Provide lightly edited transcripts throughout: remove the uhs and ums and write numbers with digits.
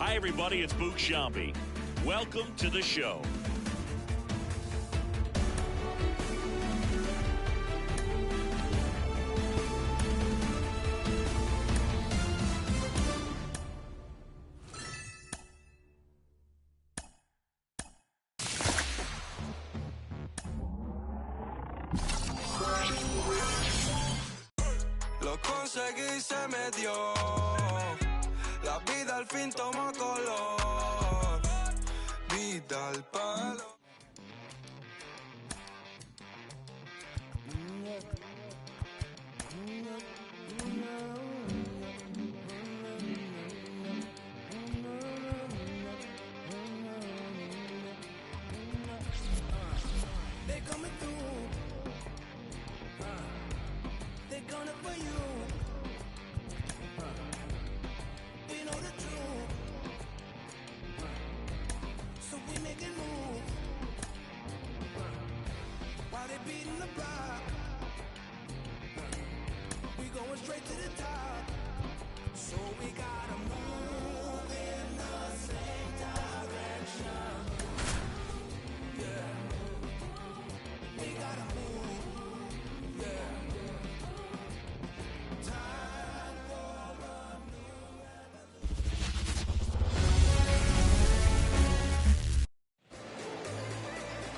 Hi, everybody. It's Boog Sciambi. Welcome to the show. Lo conseguí, se me dio. La vida al fin tomó color. Vida al palo. They're coming through. They're gonna for you. We know the truth. So we making moves. While they beating the block. We going straight to the top. So we gotta move in the same direction. Yeah. We gotta move. Yeah. Time for a new revolution.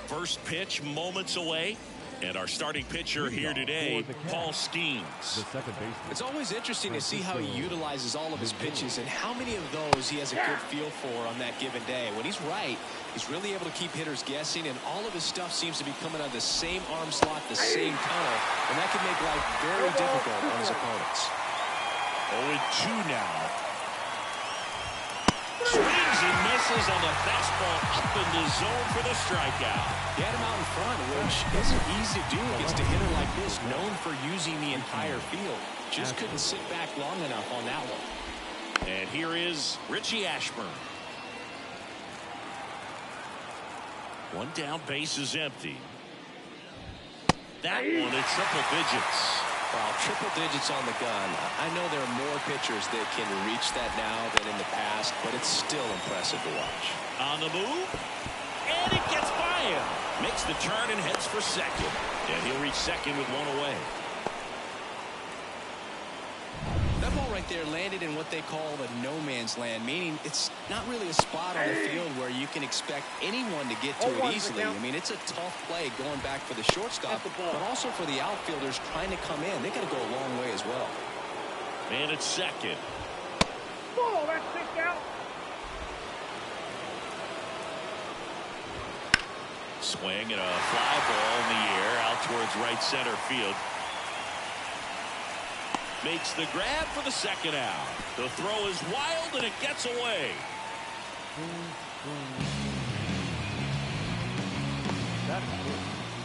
First pitch moments away. And our starting pitcher here today, Paul Skeens. The second baseman. It's always interesting to see how he utilizes all of his pitches and how many of those he has a good feel for on that given day. When he's right, he's really able to keep hitters guessing, and all of his stuff seems to be coming out of the same arm slot, the same tunnel, and that can make life very difficult on his opponents. 0-2 now. Swings and misses on the fastball up in the zone for the strikeout. He had him out in front, which isn't easy to do against a hitter like this, known for using the entire field. Just couldn't sit back long enough on that one. And here is Richie Ashburn. One down, base is empty. That one at triple digits. Wow, triple digits on the gun. I know there are more pitchers that can reach that now than in the past, but it's still impressive to watch. On the move, and it gets by him. Makes the turn and heads for second. And he'll reach second with one away. That ball right there landed in what they call the no man's land, meaning it's not really a spot on the field where you can expect anyone to get to it easily. I mean, it's a tough play going back for the shortstop, but also for the outfielders trying to come in. They got to go a long way as well. Man at second. Oh, that's kicked out. Swing and a fly ball in the air out towards right center field. Makes the grab for the second out. The throw is wild and it gets away.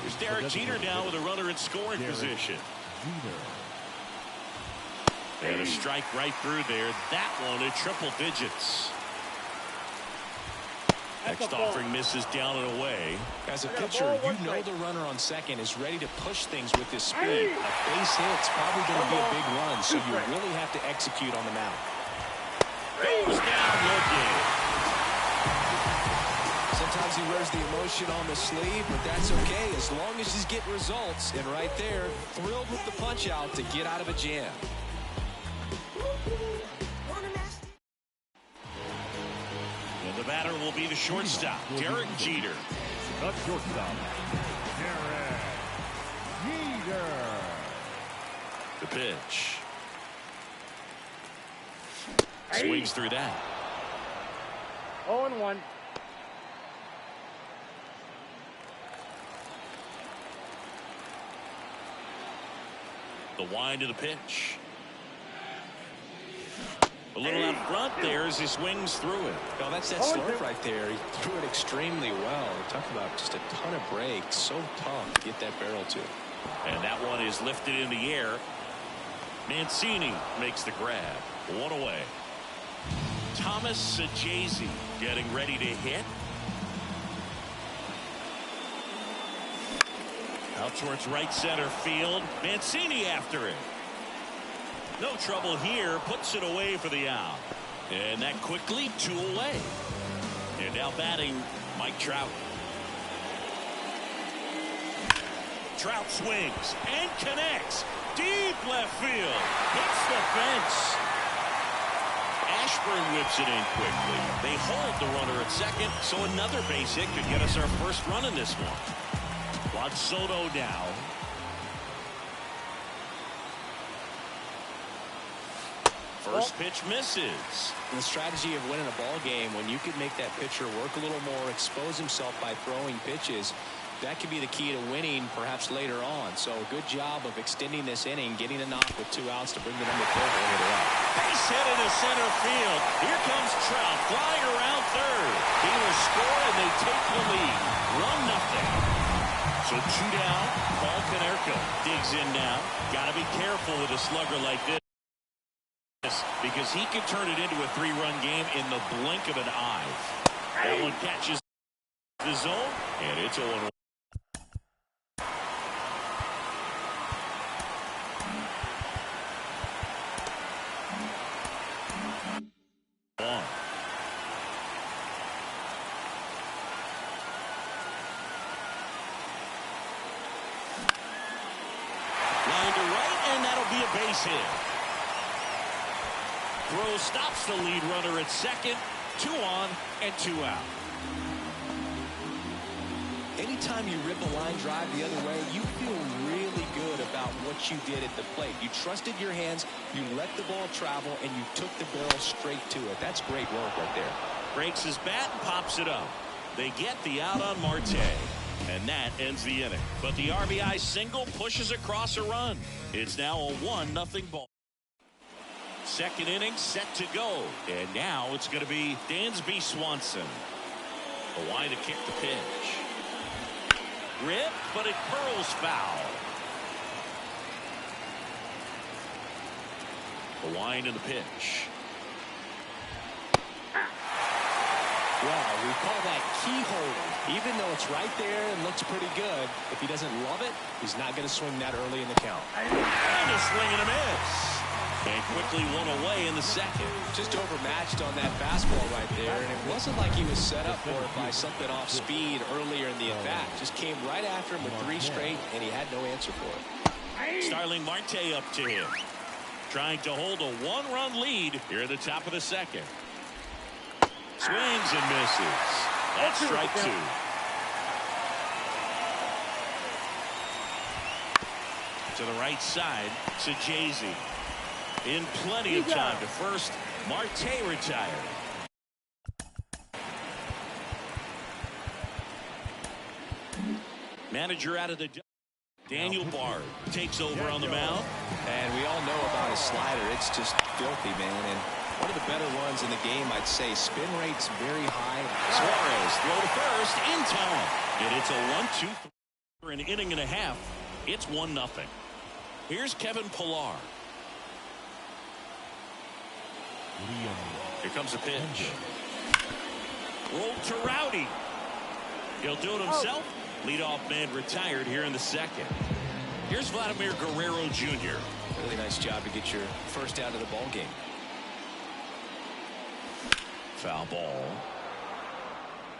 Here's Derek Jeter now with a runner in scoring position. And a strike right through there. That one at triple digits. Next offering misses down and away. As a pitcher, you know the runner on second is ready to push things with his speed. A base hit's probably going to be a big run, so you really have to execute on the mound. Goes down looking. Sometimes he wears the emotion on the sleeve, but that's okay as long as he's getting results. And right there, thrilled with the punch out to get out of a jam. And the batter will be the shortstop, Derek Jeter. The shortstop, Derek Jeter. The pitch. Swings through that. 0-1. The wind of the pitch. A little out front there as he swings through it. Well, that's that slurve right there. He threw it extremely well. Talk about just a ton of break. So tough to get that barrel to. And that one is lifted in the air. Mancini makes the grab. One away. Thomas Saggese getting ready to hit. Out towards right center field. Mancini after it. No trouble here. Puts it away for the out. And that quickly 2 away. And now batting Mike Trout. Trout swings and connects. Deep left field. Hits the fence. Ashburn whips it in quickly. They hold the runner at second, so another base hit could get us our first run in this one. Juan Soto now. First pitch misses. The strategy of winning a ball game, when you can make that pitcher work a little more, expose himself by throwing pitches, that could be the key to winning perhaps later on. So good job of extending this inning, getting a knock with 2 outs to bring the number 4 hitter up. Base hit into center field. Here comes Trout flying around third. He will score and they take the lead. 1-0. So 2 down. Paul Konerko digs in now. Got to be careful with a slugger like this, because he could turn it into a 3-run game in the blink of an eye. That one catches the zone, and it's 0-1. Line to right, and that'll be a base hit. Throw stops the lead runner at second. 2 on and 2 out. Anytime you rip a line drive the other way, you feel really good about what you did at the plate. You trusted your hands, you let the ball travel, and you took the barrel straight to it. That's great work right there. Breaks his bat and pops it up. They get the out on Marte. And that ends the inning. But the RBI single pushes across a run. It's now a 1-0 ball. Second inning set to go. And now it's going to be Dansby Swanson. A wide to kick the pitch. Rip, but it curls foul. The wind and the pitch. Well, we call that key holding. Even though it's right there and looks pretty good, if he doesn't love it, he's not going to swing that early in the count. And a swing and a miss. And quickly 1 away in the second. Just overmatched on that fastball right there, and it wasn't like he was set up for it by something off speed earlier in the at-bat. Just came right after him with 3 straight, and he had no answer for it. Starling Marte up to him. Trying to hold a 1-run lead here at the top of the second. Swings and misses. That's strike 2. To the right side, Sajazi. In plenty of time to first. Marte retired. Manager out of the Daniel Bard takes over on the mound. And we all know about his slider. It's just filthy, man. And one of the better ones in the game, I'd say. Spin rate's very high. Suarez throw to first in time. And it's a 1-2 for an inning and a half. It's 1-0. Here's Kevin Pillar. Here comes a pitch. Rolled to Rowdy. He'll do it himself. Leadoff man retired here in the second. Here's Vladimir Guerrero Jr. Really nice job to get your first out of the ball game. Foul ball.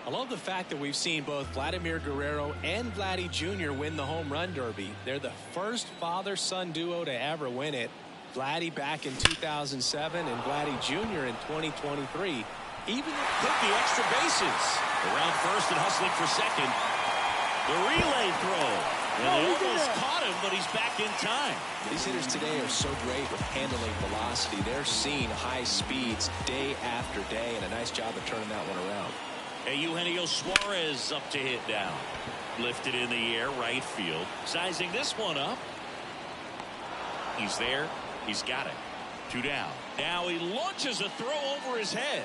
I love the fact that we've seen both Vladimir Guerrero and Vladdy Jr. win the home run derby. They're the first father-son duo to ever win it. Vladdy back in 2007 and Vladdy Jr. in 2023. Even hit the extra bases. Around first and hustling for second. The relay throw. And they almost caught him, but he's back in time. These hitters today are so great with handling velocity. They're seeing high speeds day after day, and a nice job of turning that one around. Hey, Eugenio Suarez up to hit down. Lifted in the air, right field. Sizing this one up. He's there. He's got it. 2 down. Now he launches a throw over his head.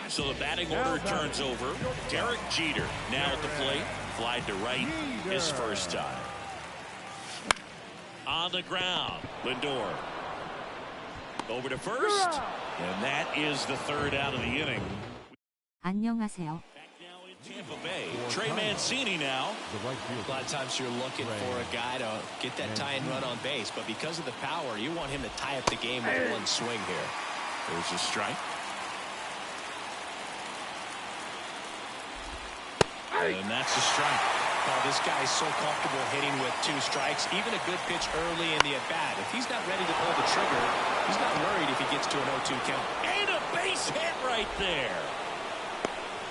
So the batting order turns over. Derek Jeter now at the plate. Fly to right his first time. On the ground. Lindor. Over to first. And that is the 3rd out of the inning. 안녕하세요. Tampa Bay, Trey Mancini now. The right field. A lot of times you're looking for a guy to get that tie-in run on base, but because of the power, you want him to tie up the game with one swing here. There's a strike. And that's a strike. Oh, this guy's so comfortable hitting with 2 strikes. Even a good pitch early in the at-bat. If he's not ready to pull the trigger, he's not worried if he gets to an 0-2 count. And a base hit right there.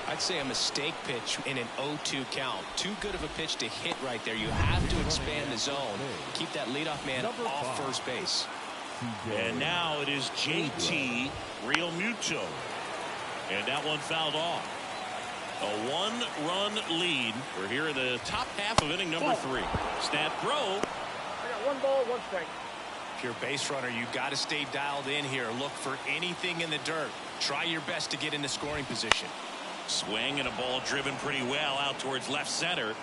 I'd say a mistake pitch in an 0-2 count. Too good of a pitch to hit right there. You have to expand the zone. Keep that leadoff man off first base. And now it is JT Realmuto. And that one fouled off. A 1-run lead. We're here in the top half of inning number 3. Snap throw. I got 1 ball, 1 strike. If you're a base runner, you've got to stay dialed in here. Look for anything in the dirt. Try your best to get in the scoring position. Swing and a ball driven pretty well out towards left center.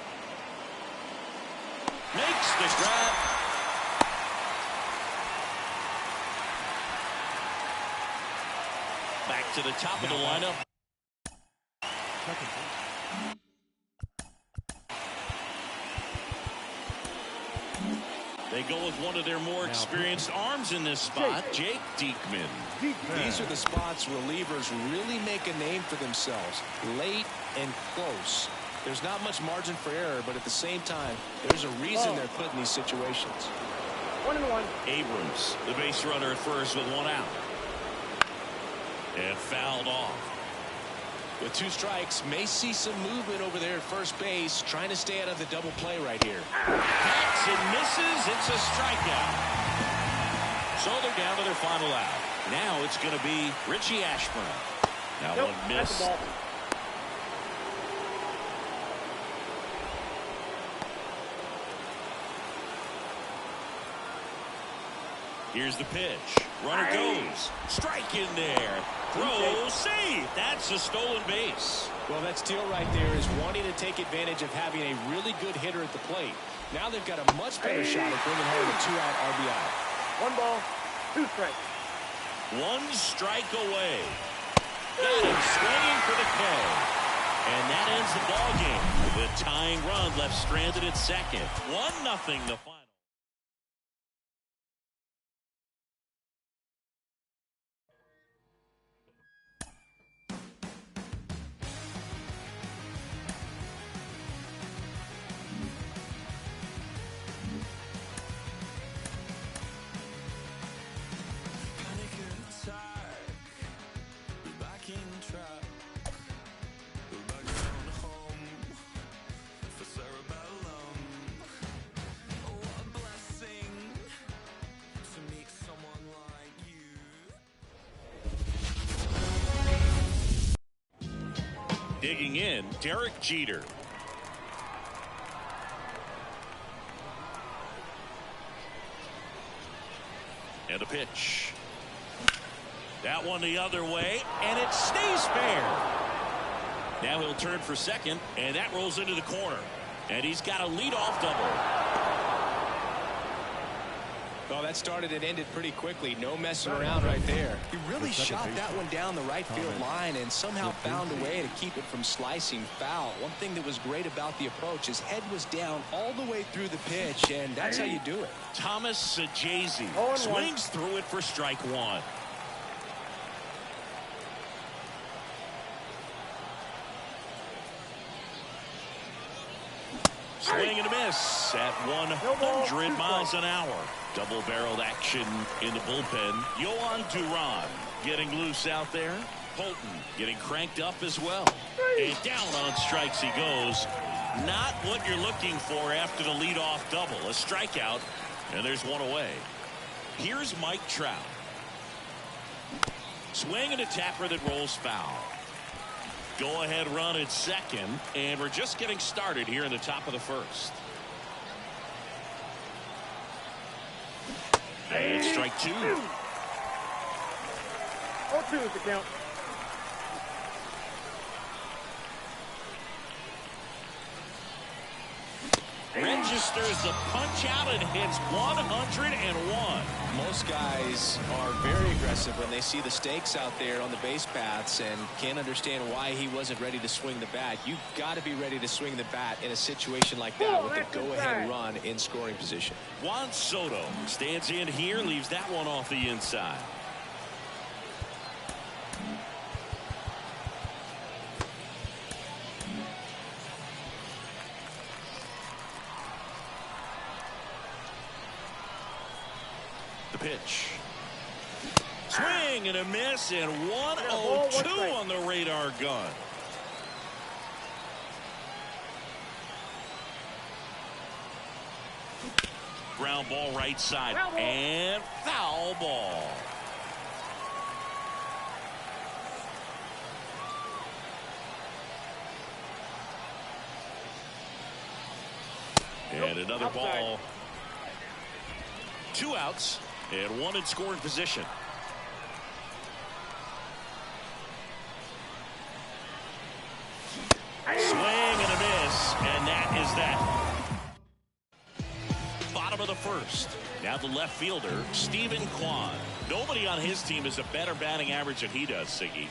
Makes the grab. Back to the top of the lineup. They go with one of their more experienced arms in this spot, Jake Diekman. These are the spots relievers really make a name for themselves. Late and close. There's not much margin for error, but at the same time, there's a reason they're put in these situations. 1-1. Abrams, the base runner at first with 1 out. And fouled off. With 2 strikes, may see some movement over there at first base, trying to stay out of the double play right here. Hacks and misses. It's a strikeout. So they're down to their final out. Now it's going to be Richie Ashburn. Now Nope, one that's miss. the ball. Here's the pitch. Runner goes. Strike in there. Throw, save. That's a stolen base. Well, that steal right there is wanting to take advantage of having a really good hitter at the plate. Now they've got a much better shot at bringing home a 2-out RBI. 1 ball, 2 strikes. 1 strike away. Got him swinging for the K. And that ends the ball game. The tying run left stranded at second. 1-0 the final. Digging in, Derek Jeter. And a pitch. That one the other way, and it stays fair. Now he'll turn for second, and that rolls into the corner. And he's got a leadoff double. Well, that started and ended pretty quickly. No messing around right there. He really shot that one down the right field line and somehow found a way to keep it from slicing foul. One thing that was great about the approach, his head was down all the way through the pitch, and that's how you do it. Thomas Sajazi swings through it for strike 1. Swing and a miss at 100 miles an hour. Double-barreled action in the bullpen. Yohan Duran getting loose out there. Holton getting cranked up as well. And down on strikes he goes. Not what you're looking for after the leadoff double. A strikeout, and there's one away. Here's Mike Trout. Swing and a tapper that rolls foul. Go-ahead run at second, and we're just getting started here in the top of the first. And strike 2. 0-2 is the count. registers the punch out and hits 101. Most guys are very aggressive when they see the stakes out there on the base paths and can't understand why he wasn't ready to swing the bat. You've got to be ready to swing the bat in a situation like that with the go-ahead run in scoring position. Juan Soto stands in here, leaves that one off the inside. Pitch. Swing and a miss, and 102 on the radar gun. Ground ball right side and foul ball. And another ball. 2 outs. And 1 in scoring position. Swing and a miss, and that is that. Bottom of the first. Now the left fielder, Stephen Kwan. Nobody on his team has a better batting average than he does, Siggy.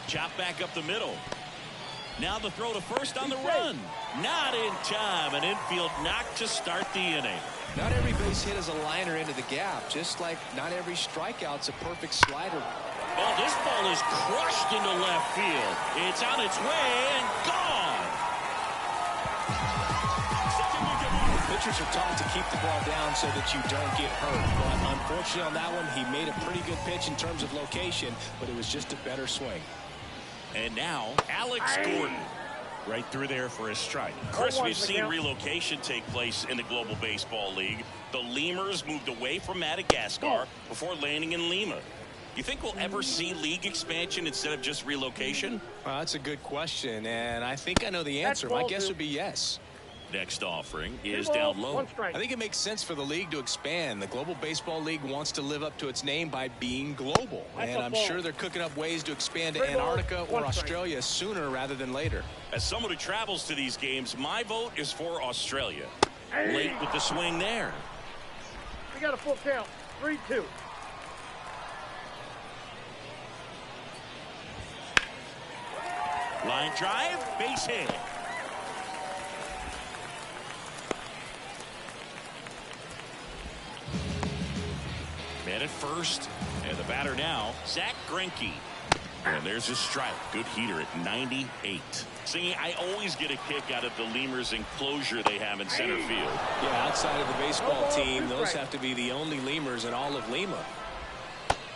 Chop back up the middle. Now the throw to first on the run. Not in time. An infield knock to start the inning. Not every base hit is a liner into the gap, just like not every strikeout's a perfect slider. Oh, this ball is crushed into left field. It's on its way and gone. Pitchers are taught to keep the ball down so that you don't get hurt. But unfortunately on that one, he made a pretty good pitch in terms of location, but it was just a better swing. And now, Alex Gordon. Right through there for a strike. Chris, we've seen relocation take place in the Global Baseball League. The Lemurs moved away from Madagascar before landing in Lima. You think we'll ever see league expansion instead of just relocation? Well, that's a good question, and I think I know the answer. My guess would be yes. Next offering is down low. I think it makes sense for the league to expand. The Global Baseball League wants to live up to its name by being global. And I'm sure they're cooking up ways to expand to Antarctica or Australia sooner rather than later. As someone who travels to these games, my vote is for Australia. Late with the swing there. We got a full count. 3-2. Line drive, base hit. Man at first, and the batter now, Zach Greinke. And there's a strike. Good heater at 98. See, I always get a kick out of the Lemurs enclosure they have in center field. Yeah, outside of the baseball team, those have to be the only Lemurs in all of Lima.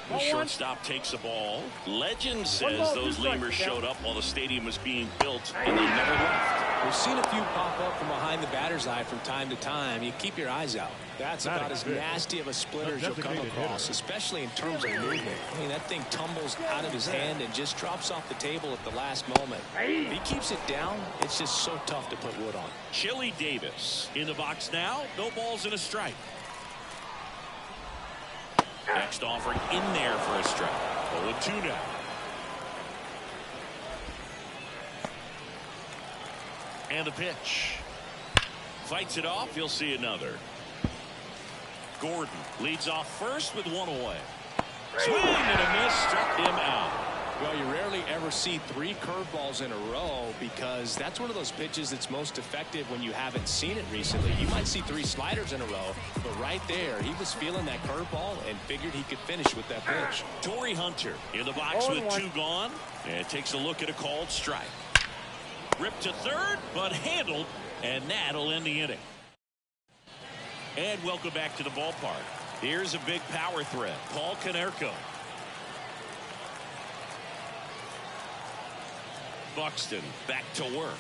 The shortstop takes a ball. Legend says those Lemurs showed up while the stadium was being built, and they never left. We've seen a few pop up from behind the batter's eye from time to time. You keep your eyes out. That's about as nasty of a splitter as you'll come across, especially in terms of movement. I mean, that thing tumbles out of his hand and just drops off the table at the last moment. If he keeps it down, it's just so tough to put wood on. Chili Davis in the box now. No balls and a strike. Next offering in there for a strike. 0-2 now. And the pitch. Fights it off. You'll see another. Gordon leads off first with 1 away. Swing and a miss. Struck him out. Well, you rarely ever see 3 curveballs in a row because that's one of those pitches that's most effective when you haven't seen it recently. You might see 3 sliders in a row, but right there, he was feeling that curveball and figured he could finish with that pitch. Torrey Hunter in the box with 2 gone, and takes a look at a called strike. Ripped to third, but handled, and that'll end the inning. And welcome back to the ballpark. Here's a big power threat, Paul Konerko. Buxton back to work.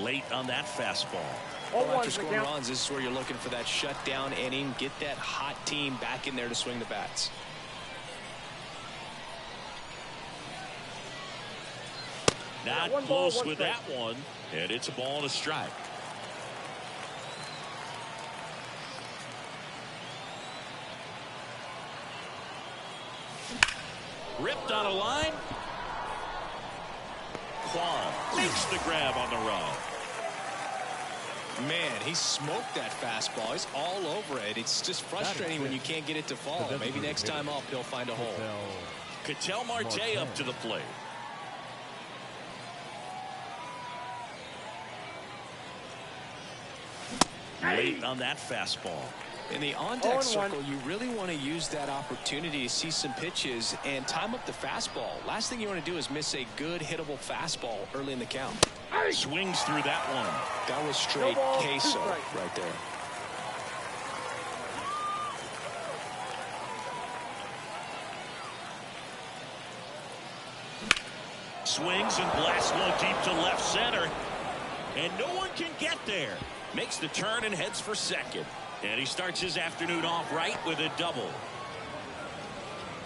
Late on that fastball. Well, after scoring runs, this is where you're looking for that shutdown inning. Get that hot team back in there to swing the bats. Not close with that one, and it's a ball and a strike. Ripped on a line. Kwan makes the grab on the run. Man, he smoked that fastball. He's all over it. It's just frustrating when you can't get it to fall. Maybe next time up he'll find a hole. Ketel Marte up to the plate. Late on that fastball. In the on-deck circle, you really want to use that opportunity to see some pitches and time up the fastball. Last thing you want to do is miss a good hittable fastball early in the count. Swings through that one. That was straight queso right there. Swings and blasts one deep to left center. And no one can get there. Makes the turn and heads for second. And he starts his afternoon off right with a double.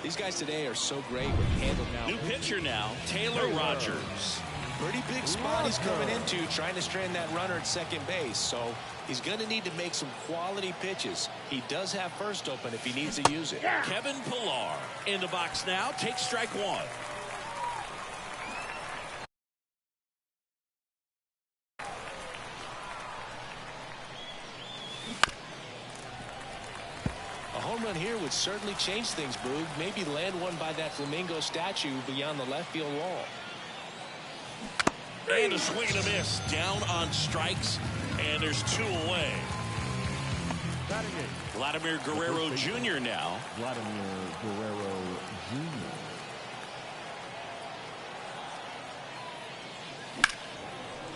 These guys today are so great with handle now. New pitcher now, Taylor Rogers. Pretty big spot he's coming into, trying to strand that runner at second base. So he's going to need to make some quality pitches. He does have first open if he needs to use it. Kevin Pillar in the box now. Takes strike one. Home run here would certainly change things, Boog. Maybe land one by that flamingo statue beyond the left field wall. And a swing and a miss. Down on strikes, and there's two away. Vladimir Guerrero Jr. now. Vladimir Guerrero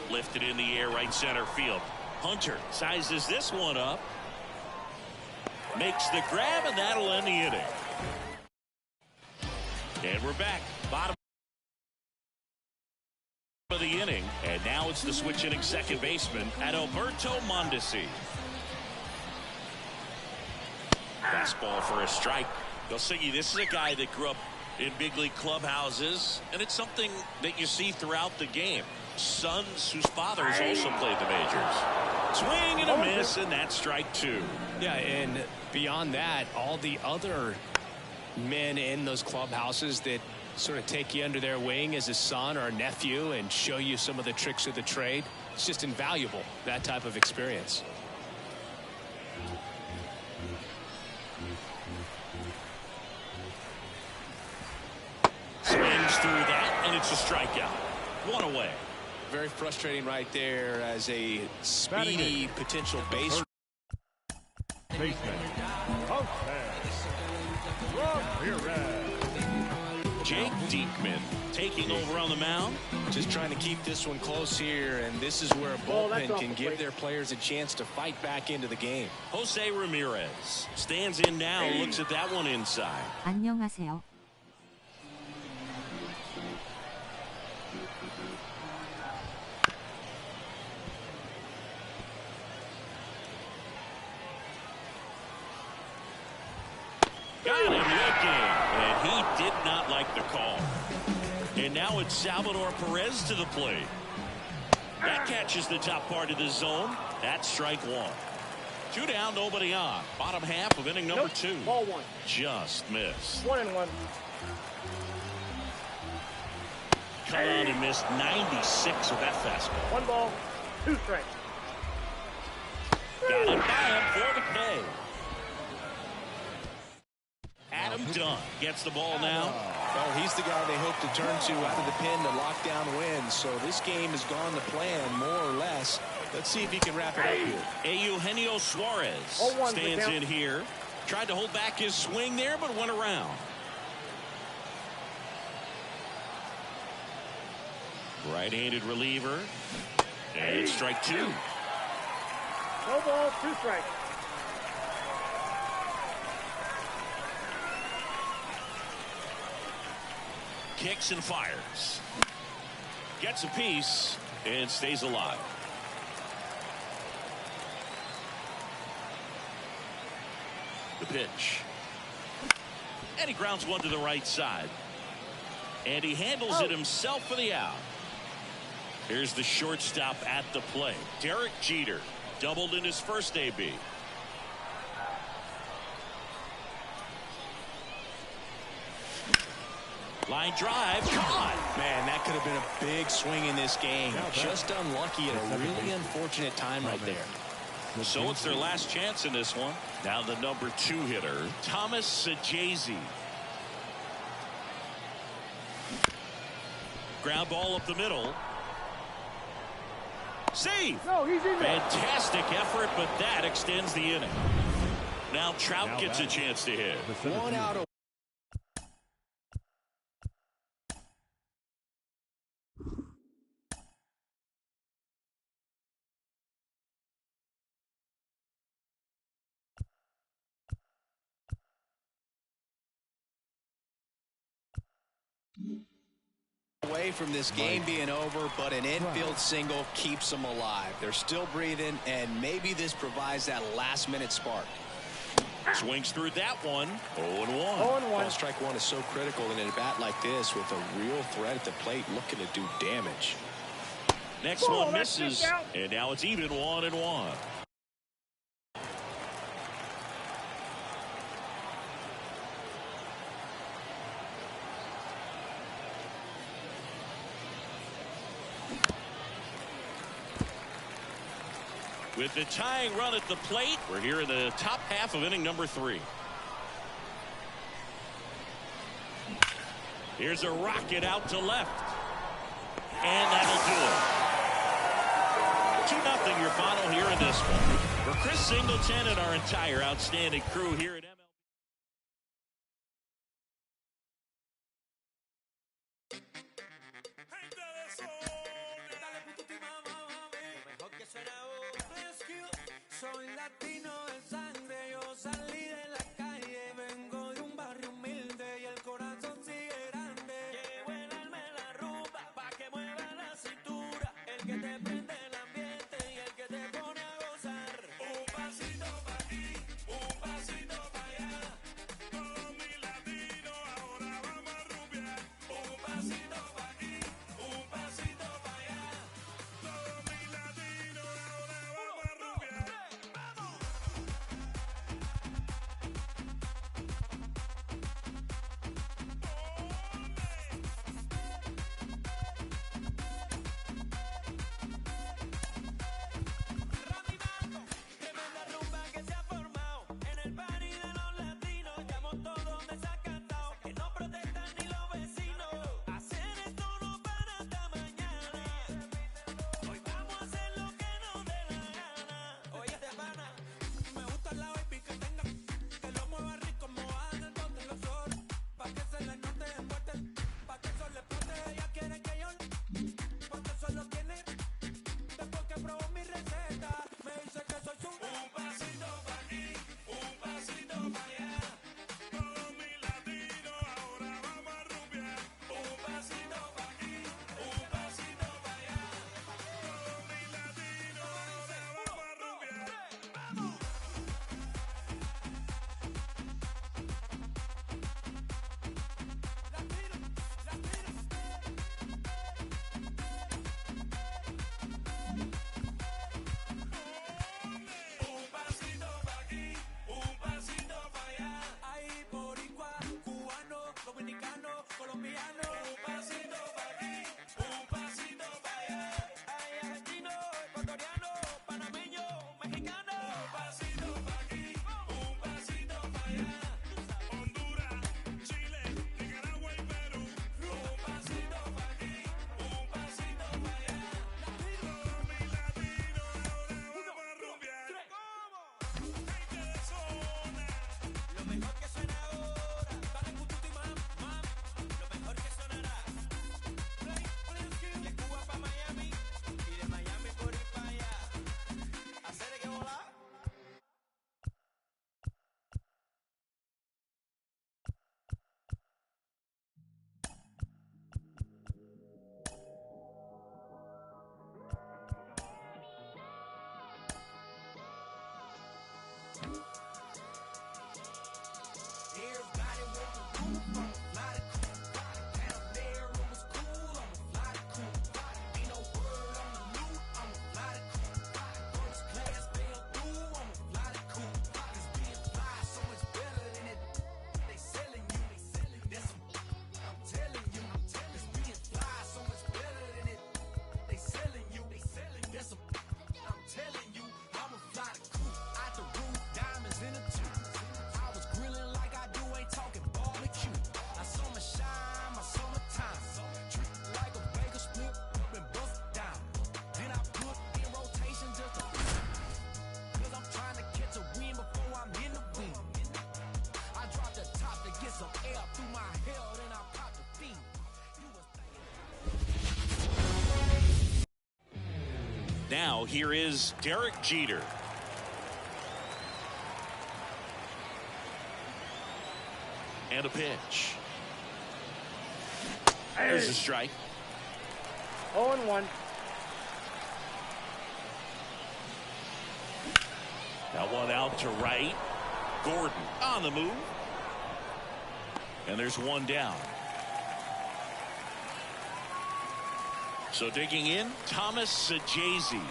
Jr. Lifted in the air, right center field. Hunter sizes this one up. Makes the grab, and that'll end the inning. And we're back. Bottom of the inning. And now it's the switch inning second baseman at Alberto Mondesi. Fastball for a strike. Gosigi, this is a guy that grew up in big league clubhouses, and it's something that you see throughout the game. Sons whose fathers also played the majors. Swing and a miss, and that's strike two. Yeah, and beyond that, all the other men in those clubhouses that sort of take you under their wing as a son or a nephew and show you some of the tricks of the trade. It's just invaluable, that type of experience. Swings through that, and it's a strikeout. One away. Very frustrating right there as a speedy potential base. Baseman. Jake Diekman taking over on the mound. Just trying to keep this one close here, and this is where a bullpen can give their players a chance to fight back into the game. Jose Ramirez stands in now, looks at that one inside. 안녕하세요. Got him looking, and he did not like the call. And now it's Salvador Perez to the plate. That catches the top part of the zone. That's strike one. Two down, nobody on. Bottom half of inning number two. Ball one. Just missed. 1-1. Cut on and missed 96 with that fastball. 1 ball, 2 strikes. Got it by him for the K. Adam Dunn gets the ball now. Well, he's the guy they hope to turn to out of the pen to lock down wins. So this game has gone to plan, more or less. Let's see if he can wrap it up here. Eugenio Suarez stands in here. Tried to hold back his swing there, but went around. Right-handed reliever. And strike two. No ball, 2 strikes. Kicks and fires. Gets a piece and stays alive. The pitch. And he grounds one to the right side. And he handles it himself for the out. Here's the shortstop at the plate. Derek Jeter doubled in his first AB. Line drive, caught. Man, that could have been a big swing in this game. Just unlucky at a really unfortunate time right there. So it's their last chance in this one. Now the number 2 hitter, Thomas Saggese. Ground ball up the middle. Save. No, he's in there. Fantastic effort, but that extends the inning. Now Trout gets a chance to hit. One out. Away from this game being over, but an infield single keeps them alive. They're still breathing, and maybe this provides that last-minute spark. Swings through that one. 0-1. 0-1. Well, strike one is so critical in a bat like this with a real threat at the plate looking to do damage. Next one misses, and now it's even 1-1. With the tying run at the plate, we're here in the top half of inning number 3. Here's a rocket out to left. And that'll do it. 2-0 your final here in this one. For Chris Singleton and our entire outstanding crew here at MLB. Soy latino de sangre, yo salí de la calle, vengo de un barrio humilde y el corazón sigue grande. Llevo el alma en la rumba pa' que mueva la cintura, el que te prende el ambiente y el que te pone a gozar. Un pasito pa' aquí, un pasito pa' allá, todos mis latinos ahora vamos a rumbear. Un pasito pa' aquí, un pasito pa' allá, todos mis latinos ahora vamos a rumbear. Now here is Derek Jeter. And a pitch. There's a strike. 0-1. That one out to right. Gordon on the move. And there's one down. So digging in, Thomas Saggese.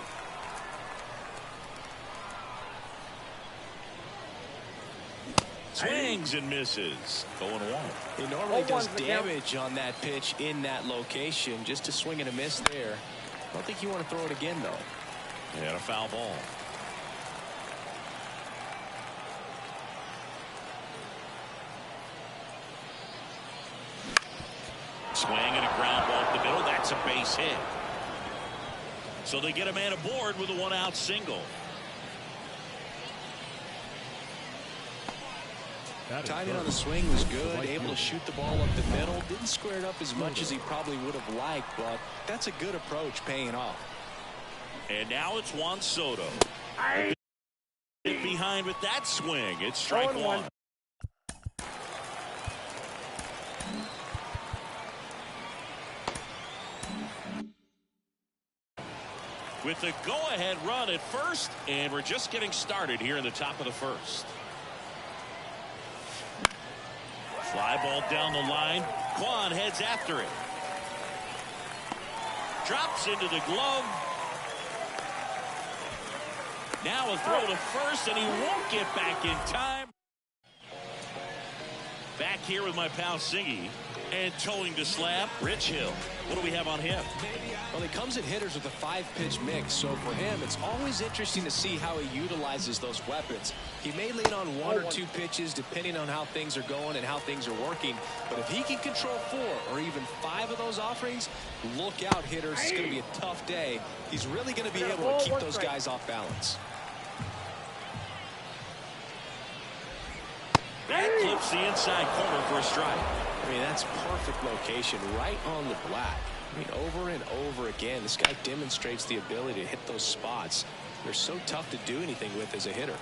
Swings and misses. 0-1. He normally does damage on that pitch in that location. Just a swing and a miss there. I don't think you want to throw it again, though. And a foul ball. Swing and a ground ball up the middle. That's a base hit. So they get a man aboard with a one-out single. Timing on the swing was good. Able to shoot the ball up the middle. Didn't square it up as much as he probably would have liked, but that's a good approach, paying off. And now it's Juan Soto. Behind with that swing. It's strike one. With the go-ahead run at first, and we're just getting started here in the top of the first. Fly ball down the line. Kwan heads after it. Drops into the glove. Now a throw to first, and he won't get back in time. Back here with my pal Singy. And towing to slab, Rich Hill. What do we have on him? Well, he comes at hitters with a 5-pitch mix, so for him, it's always interesting to see how he utilizes those weapons. He may lean on 1 or 2 pitches depending on how things are going and how things are working, but if he can control 4 or even 5 of those offerings, look out, hitters. It's going to be a tough day. He's really going to be able to keep those guys off balance. That clips the inside corner for a strike. I mean, that's perfect location, right on the black. I mean, over and over again, this guy demonstrates the ability to hit those spots. They're so tough to do anything with as a hitter.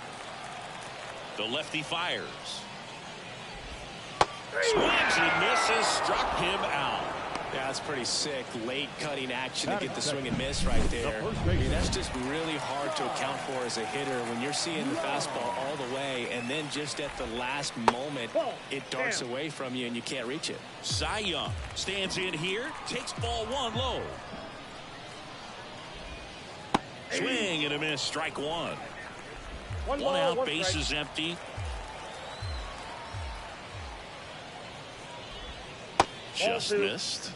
The lefty fires. Swings and misses, struck him out. Yeah, that's pretty sick. Late cutting action to get the swing and miss right there. I mean, that's just really hard to account for as a hitter when you're seeing the fastball all the way, and then just at the last moment, it darts away from you and you can't reach it. Cy Young stands in here, takes ball 1 low. Swing and a miss, strike 1. One out, base is empty. Just missed.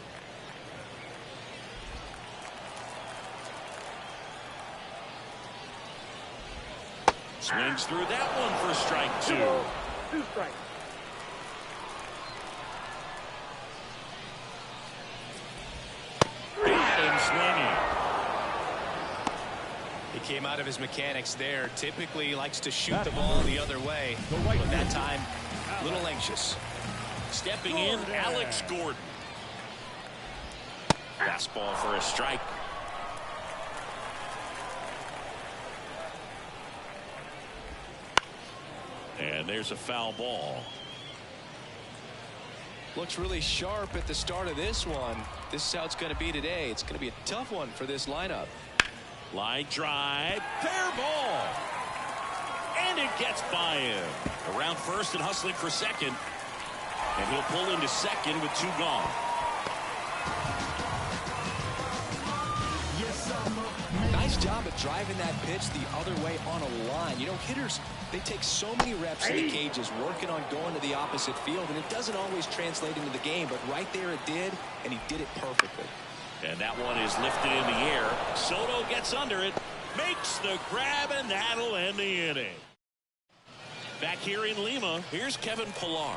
Swings through that one for strike 2. 2 strikes. Got him swinging. He came out of his mechanics there. Typically he likes to shoot the ball the other way, but that time a little anxious. Stepping in, Alex Gordon. Fastball for a strike. And there's a foul ball. Looks really sharp at the start of this one. This is how it's going to be today. It's going to be a tough one for this lineup. Line drive, fair ball. And it gets by him. Around first and hustling for second. And he'll pull into second with 2 gone. Nice job at driving that pitch the other way on a line. You know, hitters, they take so many reps in the cages working on going to the opposite field, and it doesn't always translate into the game, but right there it did, and he did it perfectly. And that one is lifted in the air. Soto gets under it, makes the grab, and that'll end the inning. Back here in Lima, here's Kevin Pillar.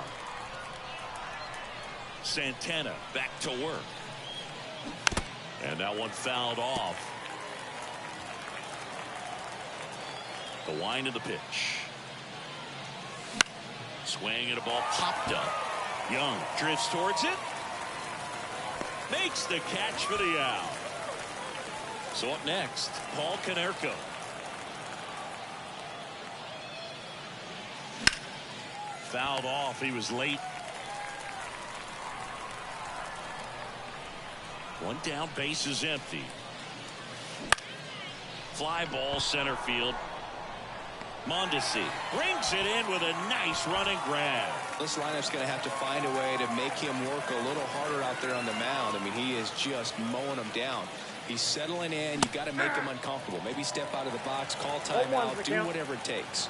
Santana back to work. And that one fouled off. The wind of the pitch. Swing and a ball popped up. Young drifts towards it. Makes the catch for the out. So up next, Paul Konerko. Fouled off. He was late. One down, base is empty. Fly ball center field. Mondesi brings it in with a nice running grab. This lineup's going to have to find a way to make him work a little harder out there on the mound. I mean, he is just mowing them down. He's settling in. You got to make him uncomfortable. Maybe step out of the box, call timeout, do whatever it takes.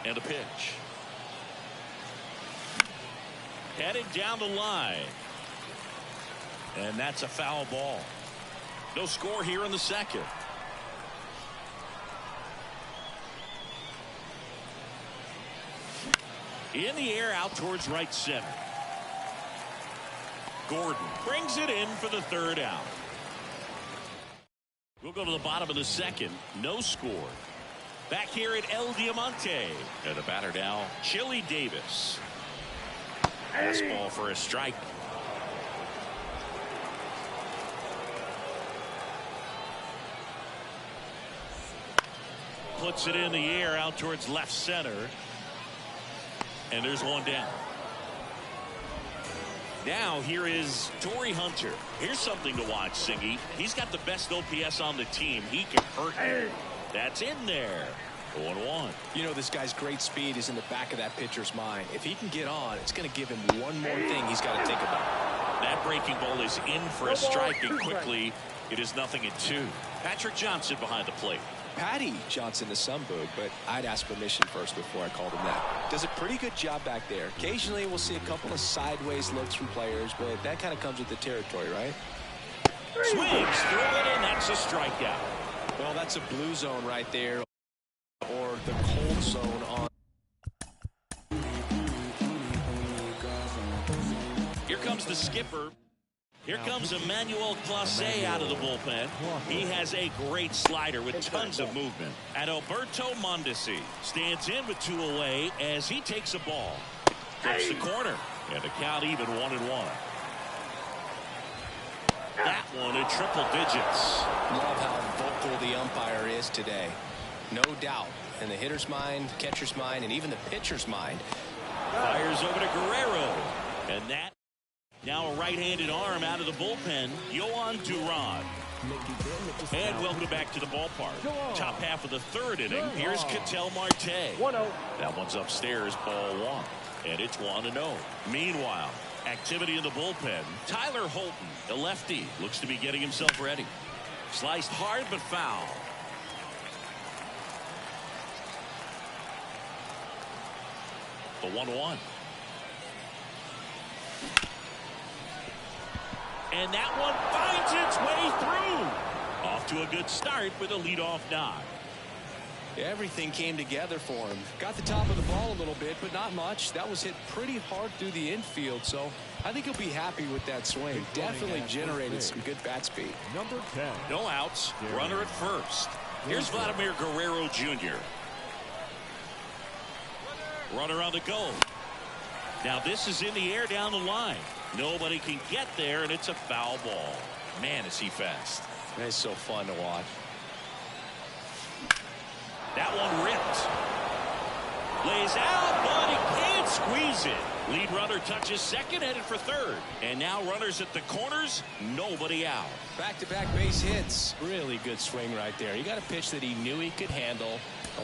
And a pitch. Headed down the line. And that's a foul ball. No score here in the second. In the air out towards right center. Gordon brings it in for the third out. We'll go to the bottom of the second. No score. Back here at El Diamante. And the batter now, Chili Davis. Fastball for a strike. Puts it in the air out towards left center. And there's one down. Now here is Torrey Hunter. Here's something to watch, Singy. He's got the best OPS on the team. He can hurt you. That's in there. 1-1. You know, this guy's great speed is in the back of that pitcher's mind. If he can get on, it's going to give him one more thing he's got to think about. That breaking ball is in for a strike, and quickly it is 0-2. Patrick Johnson behind the plate. Patty Johnson to some boog, but I'd ask permission first before I called him that. Does a pretty good job back there. Occasionally we'll see a couple of sideways looks from players, but that kind of comes with the territory, right? Swings through it, and that's a strikeout. Well, that's a blue zone right there, or the cold zone on. Here comes the skipper. Here comes Emmanuel Clase out of the bullpen. He has a great slider with tons of movement. And Alberto Mondesi stands in with 2 away as he takes a ball. Flips the corner. And the count even 1-1. That one in triple digits. Love how vocal the umpire is today. No doubt. In the hitter's mind, catcher's mind, and even the pitcher's mind. Fires over to Guerrero. And that. Now a right-handed arm out of the bullpen, Yohan Duran. And welcome back to the ballpark. Top half of the third inning. Here's Ketel Marte. 1-0. That one's upstairs, ball 1. And it's 1-0. Meanwhile, activity in the bullpen. Tyler Holton, the lefty, looks to be getting himself ready. Sliced hard but foul. The 1-1. And that one finds its way through. Off to a good start with a leadoff knock. Everything came together for him. Got the top of the ball a little bit, but not much. That was hit pretty hard through the infield, so I think he'll be happy with that swing. Definitely generated some good bat speed. Number 10. No outs. Runner at first. Here's Vladimir Guerrero Jr. Runner on the go. Now this is in the air down the line. Nobody can get there, and it's a foul ball. Man, is he fast. It's so fun to watch. That one ripped. Lays out, but he can't squeeze it. Lead runner touches second, headed for third. And now runners at the corners, nobody out. Back-to-back base hits. Really good swing right there. He got a pitch that he knew he could handle.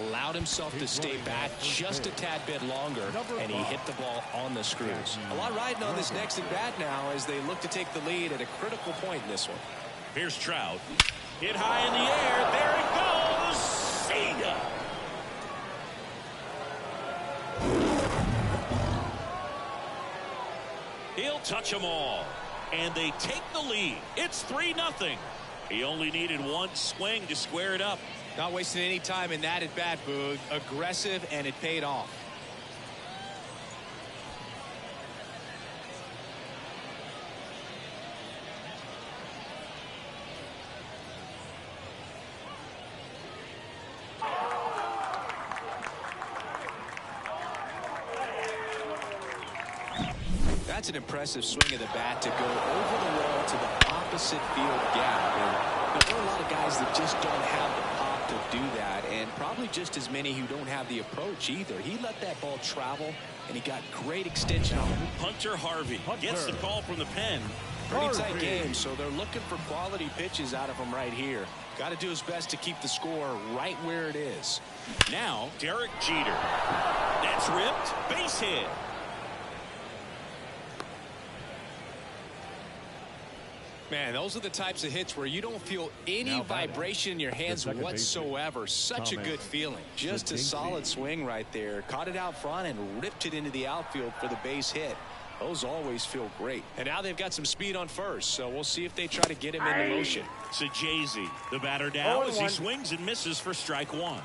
Allowed himself to stay back just a tad bit longer, and he hit the ball on the screws. A lot riding on this next at bat now as they look to take the lead at a critical point in this one. Here's Trout. Hit high in the air. There it goes. See ya. He'll touch them all. And they take the lead. It's 3-0. He only needed one swing to square it up. Not wasting any time in that at bat, Boog. Aggressive, and it paid off. That's an impressive swing of the bat to go over the wall to the opposite opposite field gap. And there are a lot of guys that just don't have the pop to do that, and probably just as many who don't have the approach either. He let that ball travel, and he got great extension on it. Hunter Harvey gets the call from the pen. Pretty tight game, so they're looking for quality pitches out of him right here. Got to do his best to keep the score right where it is. Now, Derek Jeter. That's ripped. Base hit. Man, those are the types of hits where you don't feel any vibration in your hands whatsoever. Such a good feeling. Just a solid swing right there. Caught it out front and ripped it into the outfield for the base hit. Those always feel great. And now they've got some speed on first, so we'll see if they try to get him into motion. Sajazi, the batter now as he swings and misses for strike one.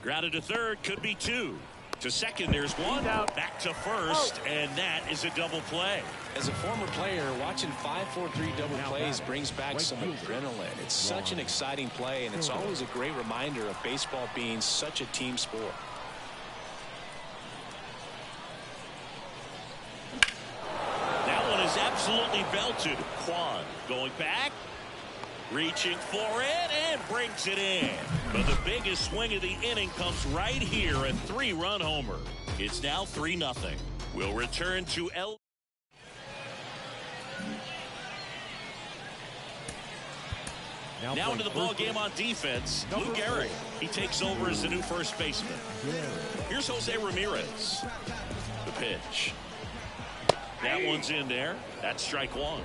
Grounded to third, could be two. To second, there's one. Back to first, and that is a double play. As a former player, watching 5-4-3 double plays brings back some adrenaline. It's such an exciting play, and it's always a great reminder of baseball being such a team sport. That one is absolutely belted. Kwan going back. Reaching for it and brings it in. But the biggest swing of the inning comes right here, a 3-run homer. It's now 3-0. We'll return to Now into the ball game on defense. Lou Gehrig. He takes over as the new first baseman. Here's Jose Ramirez. The pitch. That one's in there. That's strike one.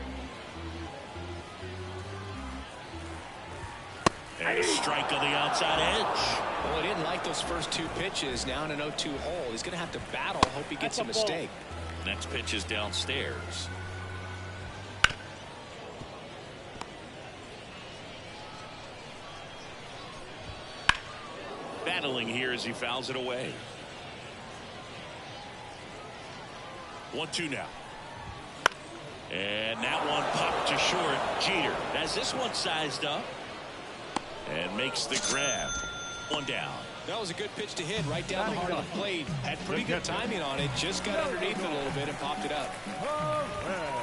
And a strike on the outside edge. Well, he didn't like those first two pitches. Now in an 0-2 hole. He's going to have to battle. Hope he gets a mistake. Next pitch is downstairs. Battling here as he fouls it away. 1-2 now. And that one popped to short. Jeter has this one sized up. And makes the grab. One down. That was a good pitch to hit right down the heart of the plate. Had pretty good timing on it. Just got underneath a little bit and popped it up.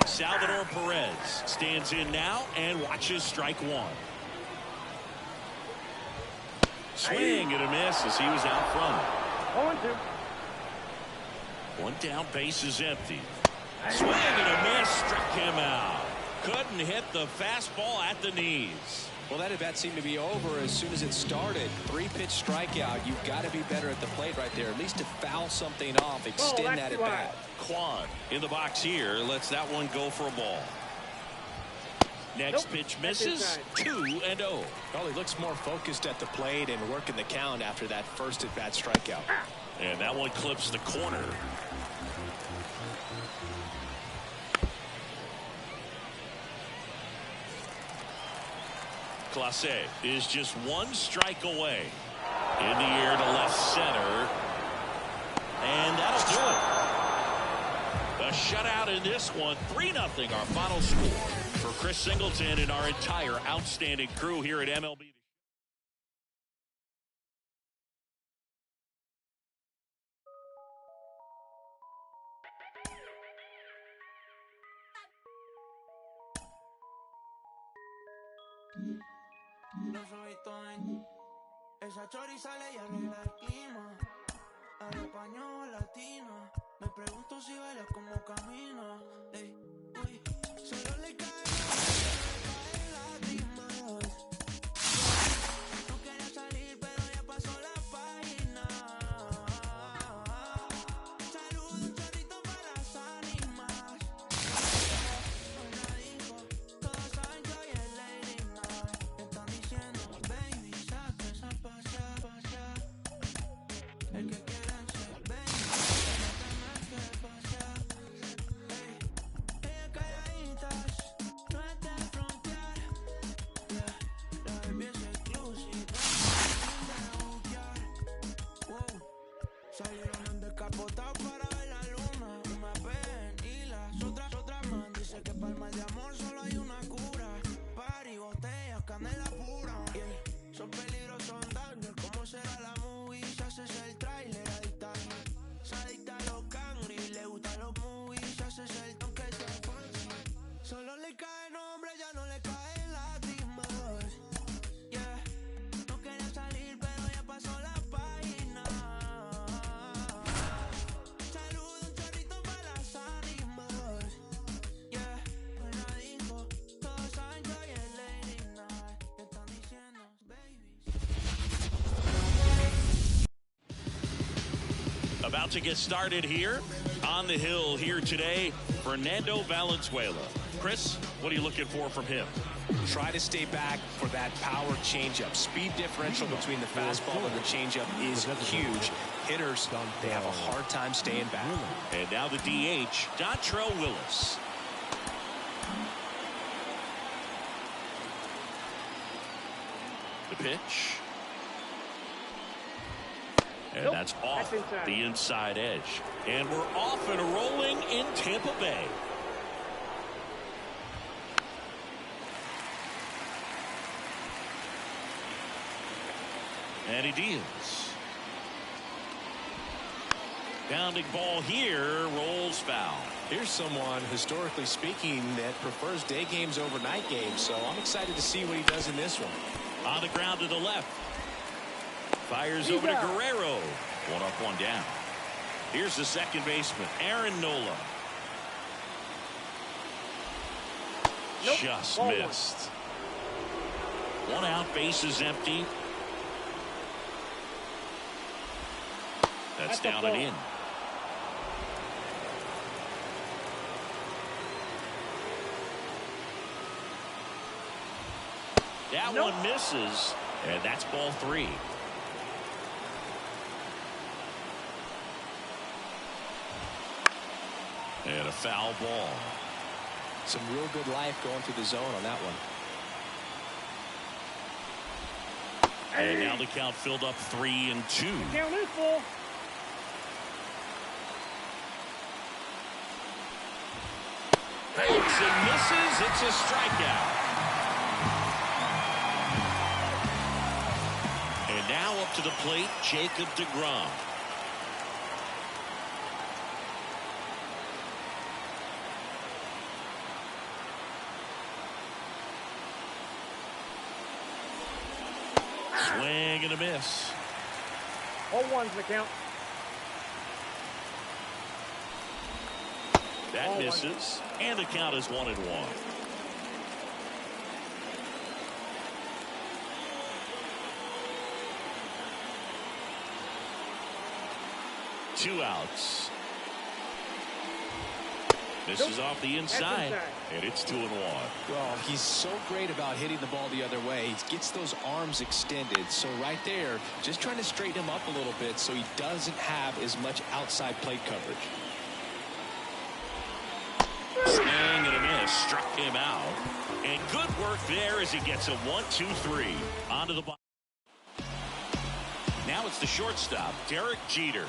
Salvador Perez stands in now and watches strike one. Swing and a miss as he was out front. 0-2. One down, base is empty. Swing and a miss, struck him out. Couldn't hit the fastball at the knees. Well, that at-bat seemed to be over as soon as it started. 3-pitch strikeout. You've got to be better at the plate right there, at least to foul something off, extend that at-bat. Kwan in the box here lets that one go for a ball. Next pitch misses. 2-0. Well, he looks more focused at the plate and working the count after that first at-bat strikeout. And that one clips the corner. Clase is just one strike away. In the air to left center. And that'll do it. A shutout in this one. 3-0 our final score. For Chris Singleton and our entire outstanding crew here at MLB. Los ojitos en esa chori sale y arregla el clima. Al español latino. Me pregunto si baila como camina. Ey, uy, solo le cae lágrimas. No quería salir pero ya pasó la página. Saludos un chorrito para las ánimas. Una dijo, todos saben que hoy es Lady Night. Están diciendo, baby, saca esa pasa. El que quiera ser baby, no tenés que pasar. Ey, About to get started here on the hill here today, Fernando Valenzuela. Chris, what are you looking for from him? Try to stay back for that power changeup. Speed differerential between the fastball and the changeup is huge. Hitters, they have a hard time staying back. And now the DH, Dontrelle Willis. The pitch. And that's off the inside edge. And we're off and rolling in Tampa Bay. And he deals. Bounding ball here, rolls foul. Here's someone, historically speaking, that prefers day games over night games. So I'm excited to see what he does in this one. On the ground to the left. Fires over to Guerrero. One up, one down. Here's the second baseman, Aaron Nola. Just missed. One out, bases empty. That's down and in. That one misses, and that's ball 3. And a foul ball. Some real good life going through the zone on that one. And now the count filled up 3-2. Count is full. Fakes and misses. It's a strikeout. And now up to the plate, Jacob deGrom. Swing and a miss. 0-1's the count. That misses, and the count is 1-1. Two outs. Misses off the inside, and it's 2-1. Well, he's so great about hitting the ball the other way. He gets those arms extended. So right there, just trying to straighten him up a little bit so he doesn't have as much outside plate coverage. Swing and a miss, struck him out. And good work there as he gets a 1-2-3 onto the bottom. Now it's the shortstop, Derek Jeter.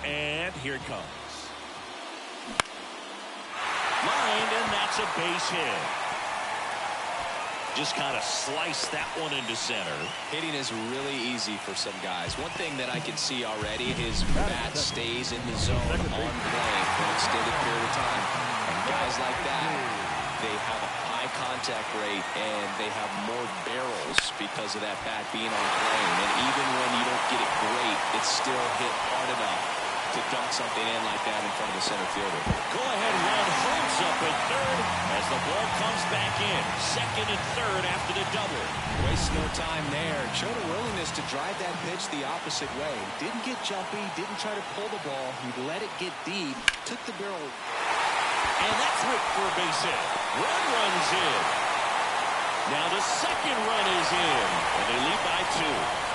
And here it comes. Lined, and that's a base hit. Just kind of sliced that one into center. Hitting is really easy for some guys. One thing that I can see already, his bat stays in the zone on plane for an extended period of time. And guys like that, they have a high contact rate and they have more barrels because of that bat being on plane. And even when you don't get it great, it's still hit hard enough to dunk something in like that in front of the center fielder. Go ahead run holds up at third as the ball comes back in. Second and third after the double. Wastes no time there. Showed a willingness to drive that pitch the opposite way. Didn't get jumpy, didn't try to pull the ball. He let it get deep, took the barrel. And that's whipped for a base hit. One runs in. Now the second run is in, and they lead by 2.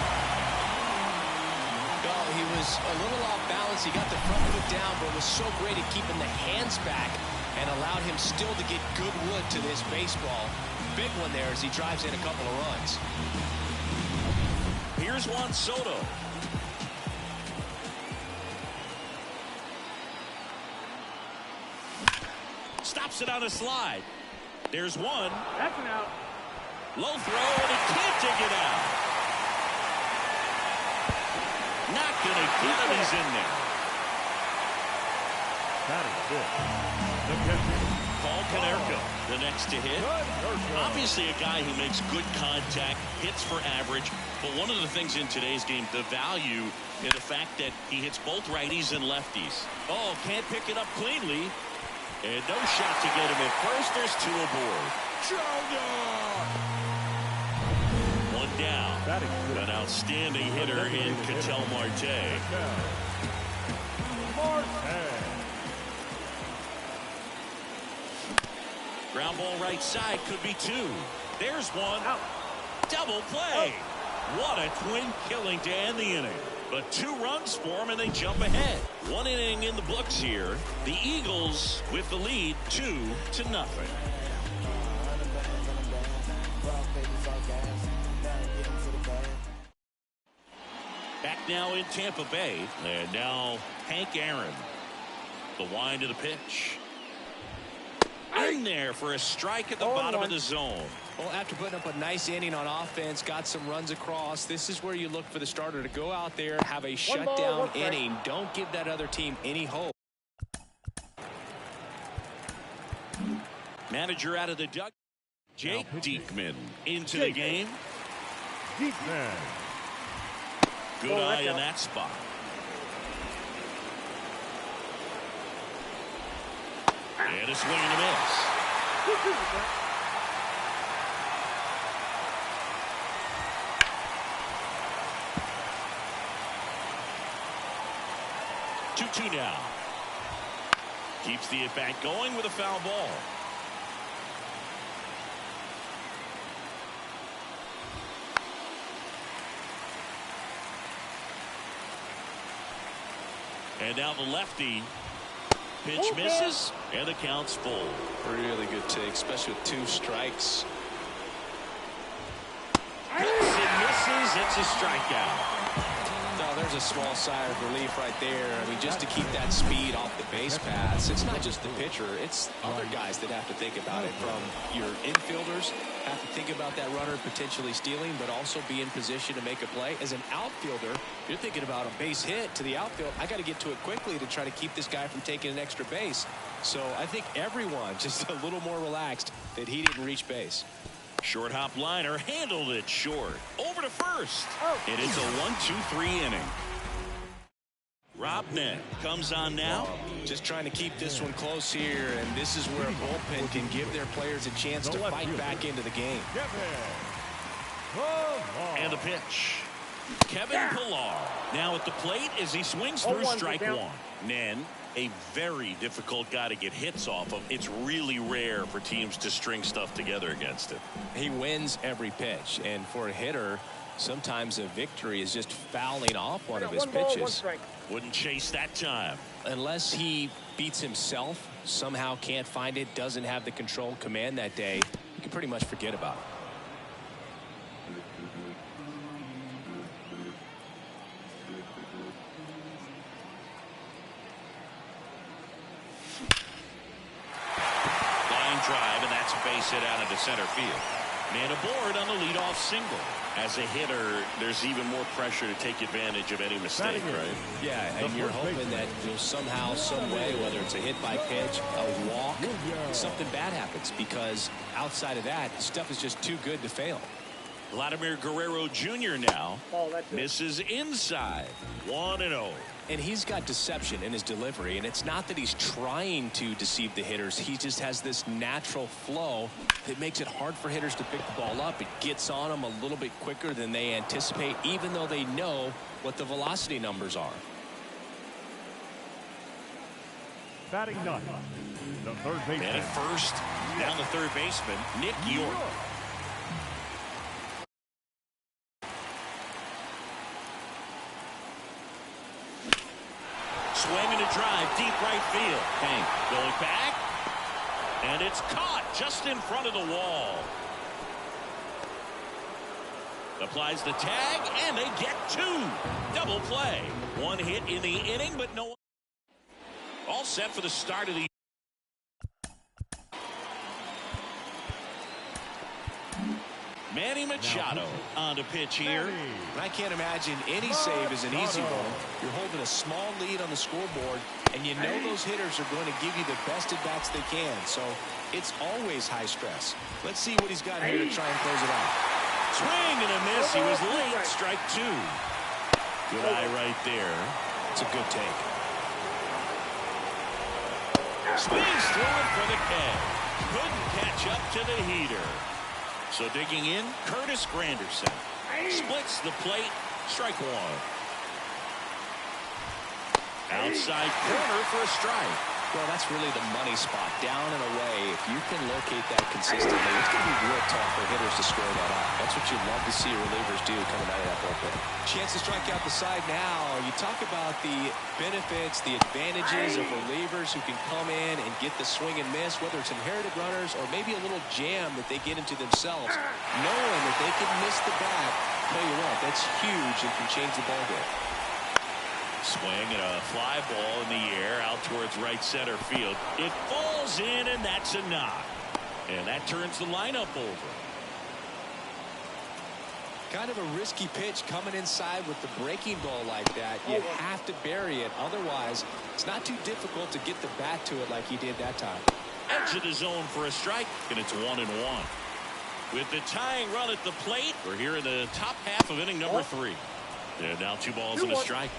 He was a little off balance. He got the front foot down, but was so great at keeping the hands back and allowed him still to get good wood to this baseball. Big one there as he drives in a couple of runs. Here's Juan Soto. Stops it on a slide. There's one. That's an out. Low throw, and he can't take it out. Not going to get him. He's in there. That is good. The catcher. Paul Konerko, the next to hit. Obviously a guy who makes good contact, hits for average. But one of the things in today's game, the value in the fact that he hits both righties and lefties. Oh, can't pick it up cleanly. And no shot to get him at first. There's 2 aboard. outstanding hitter in Ketel Marte. Ground ball right side, could be two. There's one. Out. Double play. What a twin killing to end the inning. But 2 runs for them, and they jump ahead. 1 inning in the books here. The Eagles with the lead 2-0. Back now in Tampa Bay. And now Hank Aaron. The wind of the pitch. In there for a strike at the bottom of the zone. Well, after putting up a nice inning on offense, got some runs across, this is where you look for the starter to go out there, have a shutdown inning. Don't give that other team any hope. Manager out of the dugout. Jake Diekman into the game. Diekman. Good eye in that spot. And a swing and a miss. 2-2 now. Keeps the at-bat going with a foul ball. And now the lefty. Pitch misses, and the count's full. Really good take, especially with 2 strikes. It misses. It's a strikeout. No, there's a small sigh of relief right there. I mean, just to keep that speed off the base paths. It's not just the pitcher. It's other guys that have to think about it. From your infielders, have to think about that runner potentially stealing, but also be in position to make a play. As an outfielder, you're thinking about a base hit to the outfield. I got to get to it quickly to try to keep this guy from taking an extra base. So I think everyone just a little more relaxed that he didn't reach base. Short hop liner handled it short. Over to first. It is a 1-2-3 inning. Rob Nett comes on now. Just trying to keep this one close here, and this is where a bullpen can give their players a chance to fight back into the game. And the pitch. Kevin Pillar now at the plate as he swings through strike 1. Nen, a very difficult guy to get hits off of. It's really rare for teams to string stuff together against him. He wins every pitch, and for a hitter, sometimes a victory is just fouling off one of his pitches. Wouldn't chase that time. Unless he beats himself, somehow can't find it, doesn't have the control command that day, you can pretty much forget about it. Drive, and that's a base hit out into center field. Man aboard on the leadoff single. As a hitter, there's even more pressure to take advantage of any mistake, right? Yeah, and you're hoping that you'll somehow, some way, whether it's a hit by pitch, a walk, something bad happens, because outside of that, stuff is just too good to fail. Vladimir Guerrero Jr. now misses inside. 1-0. And he's got deception in his delivery, and it's not that he's trying to deceive the hitters. He just has this natural flow that makes it hard for hitters to pick the ball up. It gets on them a little bit quicker than they anticipate, even though they know what the velocity numbers are. Batting ninth, the third baseman. And at first, down the third baseman, Nick York. Swinging a drive, deep right field. Hank going back, and it's caught just in front of the wall. Applies the tag, and they get 2. Double play. 1 hit in the inning, but no. All set for the start of the. Manny Machado on to pitch here. And I can't imagine any save is an easy one. You're holding a small lead on the scoreboard, and you know those hitters are going to give you the best at-bats they can. So it's always high stress. Let's see what he's got here to try and close it out. Swing and a miss. He was late. Strike 2. Good eye right there. It's a good take. Swings through it for the K. Couldn't catch up to the heater. So digging in, Curtis Granderson splits the plate Strike one. Outside corner for a strike. Well, that's really the money spot, down and away. If you can locate that consistently, it's going to be real tough for hitters to square that up. That's what you love to see relievers do coming out of that bullpen. Chance to strike out the side now. You talk about the benefits, the advantages of relievers who can come in and get the swing and miss, whether it's inherited runners or maybe a little jam that they get into themselves. Knowing that they can miss the bat, tell you what, that's huge and can change the ballgame. Swing and a fly ball in the air out towards right center field. It falls in, and that's a knock. And that turns the lineup over. Kind of a risky pitch coming inside with the breaking ball like that. You have to bury it. Otherwise, it's not too difficult to get the bat to it like he did that time. Edge of the zone for a strike, and it's 1-1. With the tying run at the plate, we're here in the top half of inning number 3. And now 2 balls and a strike.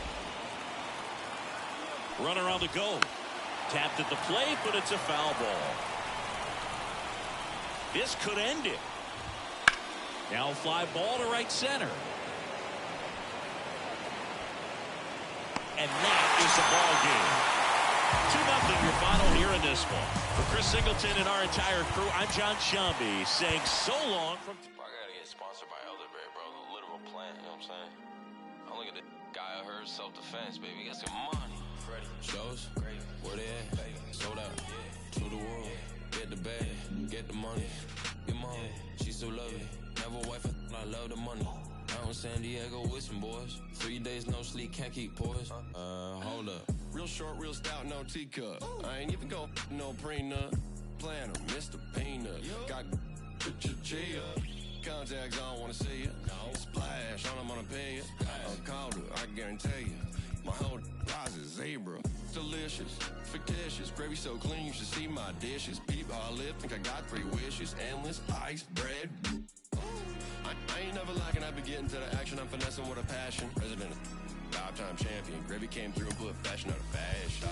Runner on the go. Tapped at the plate, but it's a foul ball. This could end it. Now fly ball to right center. And that is the ball game. 2-0 your final here in this one. For Chris Singleton and our entire crew, I'm John Shambi saying so long from... I gotta get sponsored by Elderberry, bro. The literal plant, you know what I'm saying? I'm looking at the guy I heard self-defense, baby. He got some money. Freddie. Shows, great. Where they at? Baby. Sold out. Yeah. To the world. Get the bag. Get the money. Your mom. She so lovely. Never wife, I love the money. Out in San Diego with some boys. 3 days no sleep, can't keep poised. Hold up. Real short, real stout, no teacup. I ain't even go no prenup. Planner, Mr. Peanut. Got chia. Contacts, I don't wanna see you. Splash, on them on a pay you. I called her, I guarantee you. My whole rises zebra. Delicious, fictitious. Gravy so clean, you should see my dishes. Peep all lip, think I got 3 wishes. Endless ice bread. I ain't never lacking, I be getting to the action. I'm finessing with a passion. President, 5-time champion. Gravy came through and put fashion on the fashion.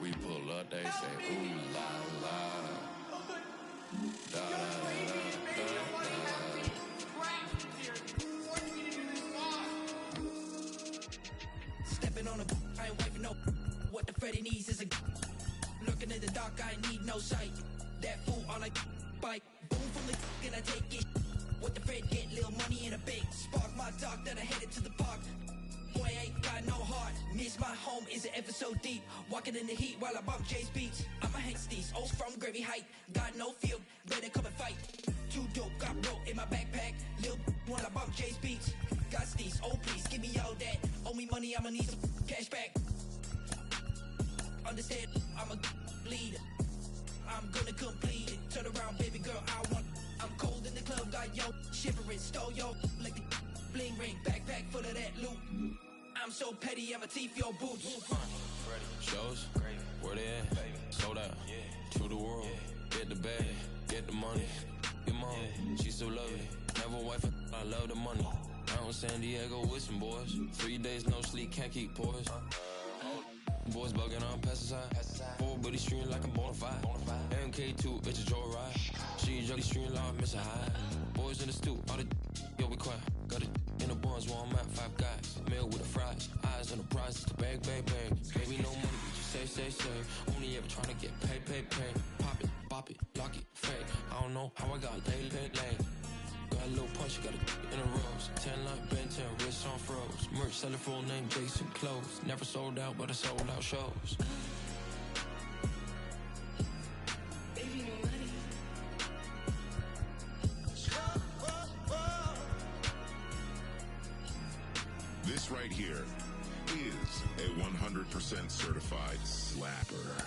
We pull up, they say, ooh la la. Da, da, da, da, da. Stepping on a, I ain't waving no. What the Freddy needs is a. Looking in the dark, I need no sight. That fool on a bike. Boom from the and I take it. What the Fred get, little money in a bank. Spark my dog, then I headed to the park. Boy, I ain't got no heart. Miss my home, is it ever so deep? Walking in the heat while I bump Jay's beats. I'm a Hankstees, old from Gravy Height. Got no field, better come and fight. Too dope, got broke in my backpack. Lil' when I bump Jay's beats. Got steez, oh please, give me all that. Owe me money, I'ma need some cash back. Understand, I'm a leader. I'm gonna complete it. Turn around, baby girl, I want. I'm cold in the club, got yo shivering, stole yo like the bling ring, backpack full of that loot. I'm so petty, I'ma teeth your boots. Shows, where they at? Baby. Sold out, yeah. To the world, yeah. Get the bag, get the money. Your mom, she so lovely. Never wife, I love the money. Out in San Diego with some boys. 3 days no sleep, can't keep poised. Boys bugging on pesticide. 4 buddies streaming like I'm bonafide. MK2, it's a joyride. She jolly streaming like I'm missing high. Boys in the stoop, all the yo, we quiet. Got it in the buns where I'm at, 5 guys. Meal with the fries, eyes on the prize, it's the bag, bag, bag. Baby, no money, but you say. Only ever trying to get paid. Pop it, bop it, lock it, fake. I don't know how I got laid. Got a little punch, got a in a rose. 10 like Ben 10, wrists on froze. Merch, sell it full name, Jason Clothes. Never sold out, but I sold out shows. Baby, no money. This right here is a 100% certified slapper.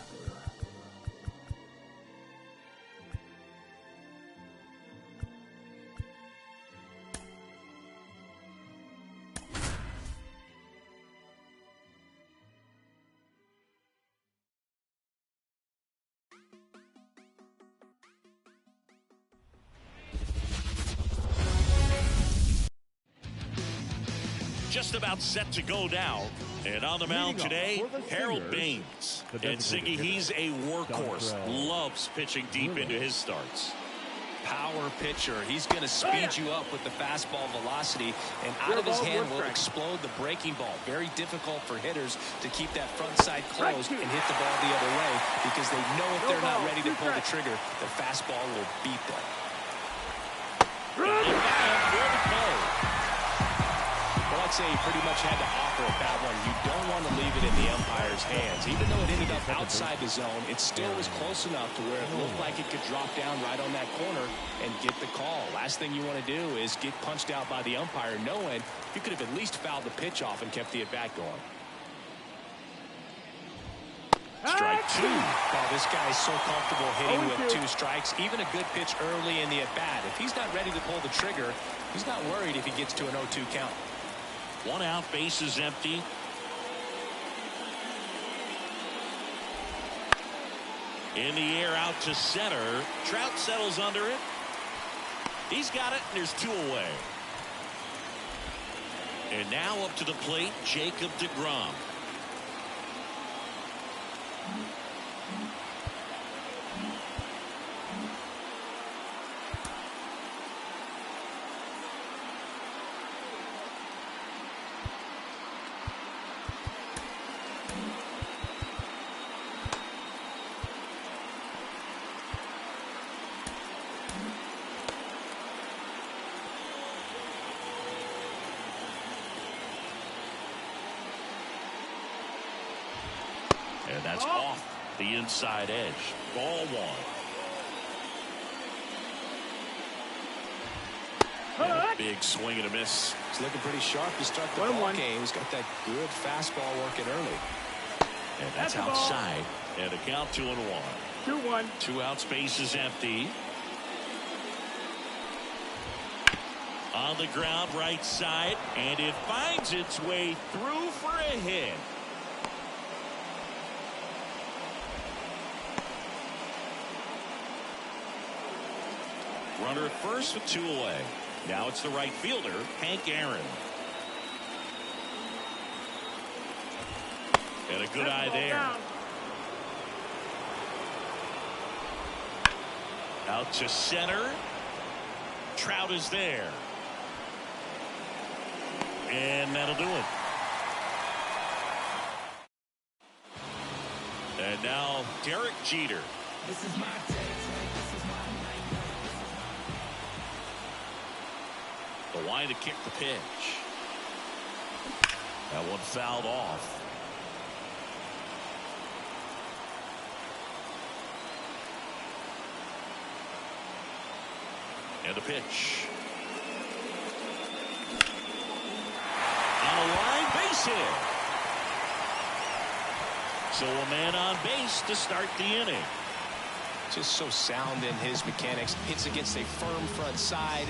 Just about set to go down. And on the mound today, Harold Baines. And Ziggy, he's a workhorse. Loves pitching deep into his starts. power pitcher. He's going to speed you up with the fastball velocity, and out of his hand will explode the breaking ball. Very difficult for hitters to keep that front side closed and hit the ball the other way, because they know if they're not ready to pull the trigger, the fastball will beat them. Well, I'd say he pretty much had to offer at that one. You don't want to leave it in the umpire's hands. Even though it ended up outside the zone, it still was close enough to where it looked like it could drop down right on that corner and get the call. Last thing you want to do is get punched out by the umpire, knowing you could have at least fouled the pitch off and kept the at-bat going. Strike two. Oh, this guy's so comfortable hitting with 2 strikes. Even a good pitch early in the at-bat. If he's not ready to pull the trigger, he's not worried if he gets to an 0-2 count. 1 out, base is empty. In the air out to center. Trout settles under it. He's got it, and there's 2 away. And now up to the plate, Jacob deGrom. And that's off the inside edge. Ball 1. And a big swing and a miss. He's looking pretty sharp to start the ball game. He's got that good fastball working early. And that's outside. And a count 2-1. 2-1. 2 outs, base is empty. On the ground, right side, and it finds its way through for a hit. Runner at first with 2 away. Now it's the right fielder, Hank Aaron. And a good eye there. Out to center. Trout is there. And that'll do it. And now Derek Jeter. This is my day. The line to kick the pitch. That one fouled off. And a pitch. On a line, base hit. So a man on base to start the inning. Just so sound in his mechanics. Hits against a firm front side,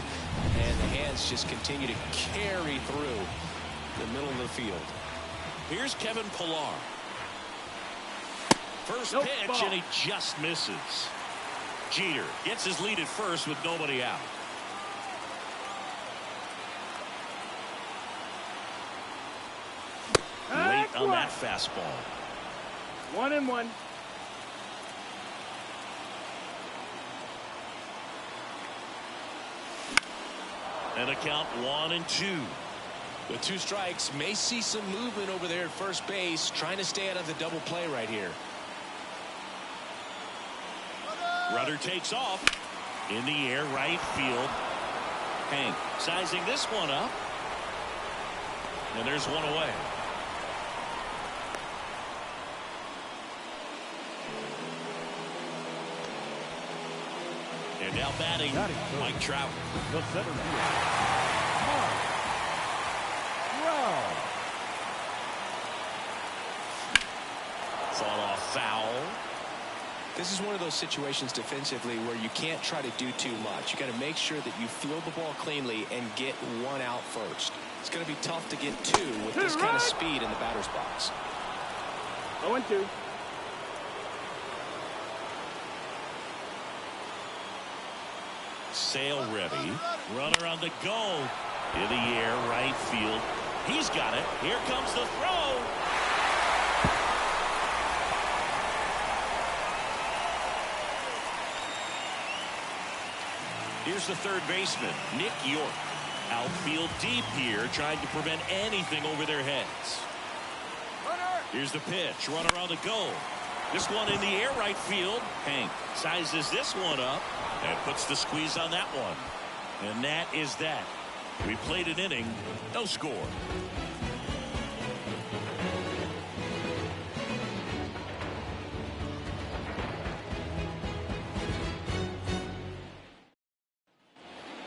and the hands just continue to carry through the middle of the field. Here's Kevin Pillar. First pitch, and he just misses. Jeter gets his lead at first with nobody out. Late on that fastball. 1-1. And a count 1-2. With 2 strikes, may see some movement over there at first base, trying to stay out of the double play right here. Rudder takes off. In the air, right field. Hank sizing this one up. And there's 1 away. And now batting, Mike Trout. The center field, Mike Trout. Fought off foul. This is one of those situations defensively where you can't try to do too much. You got to make sure that you field the ball cleanly and get 1 out first. It's going to be tough to get 2 with this kind of speed in the batter's box. 0-2. Sale ready. Runner on the go. In the air, right field. He's got it. Here comes the throw. Here's the third baseman, Nick York. Outfield deep here, trying to prevent anything over their heads. Here's the pitch, runner on the go. This one in the air right field. Hank sizes this one up and puts the squeeze on that one. And that is that. We played an inning, no score.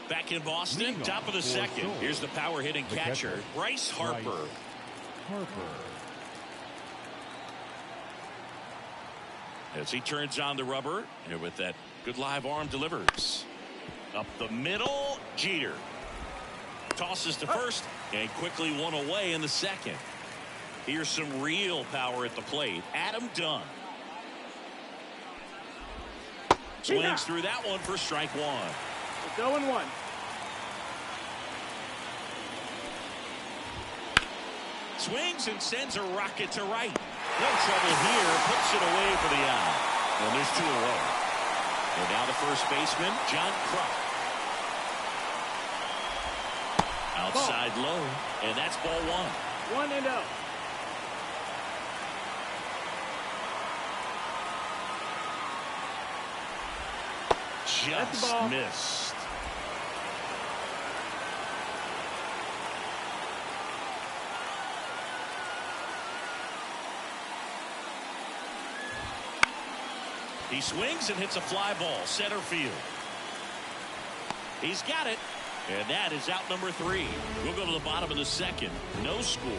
Back in Boston, top of the second. Here's the power hitting catcher, Bryce Harper. As he turns on the rubber, and with that good live arm delivers. Up the middle, Jeter. Tosses to first, and quickly one away in the second. Here's some real power at the plate. Adam Dunn. Swings through that one for strike one. It's 0-1. Swings and sends a rocket to right. No trouble here. Puts it away for the out. And there's two away. And now the first baseman, John Kruk. Outside low. And that's ball one. 1-0. Just missed. He swings and hits a fly ball, center field. He's got it, and that is out number 3. We'll go to the bottom of the second. No score.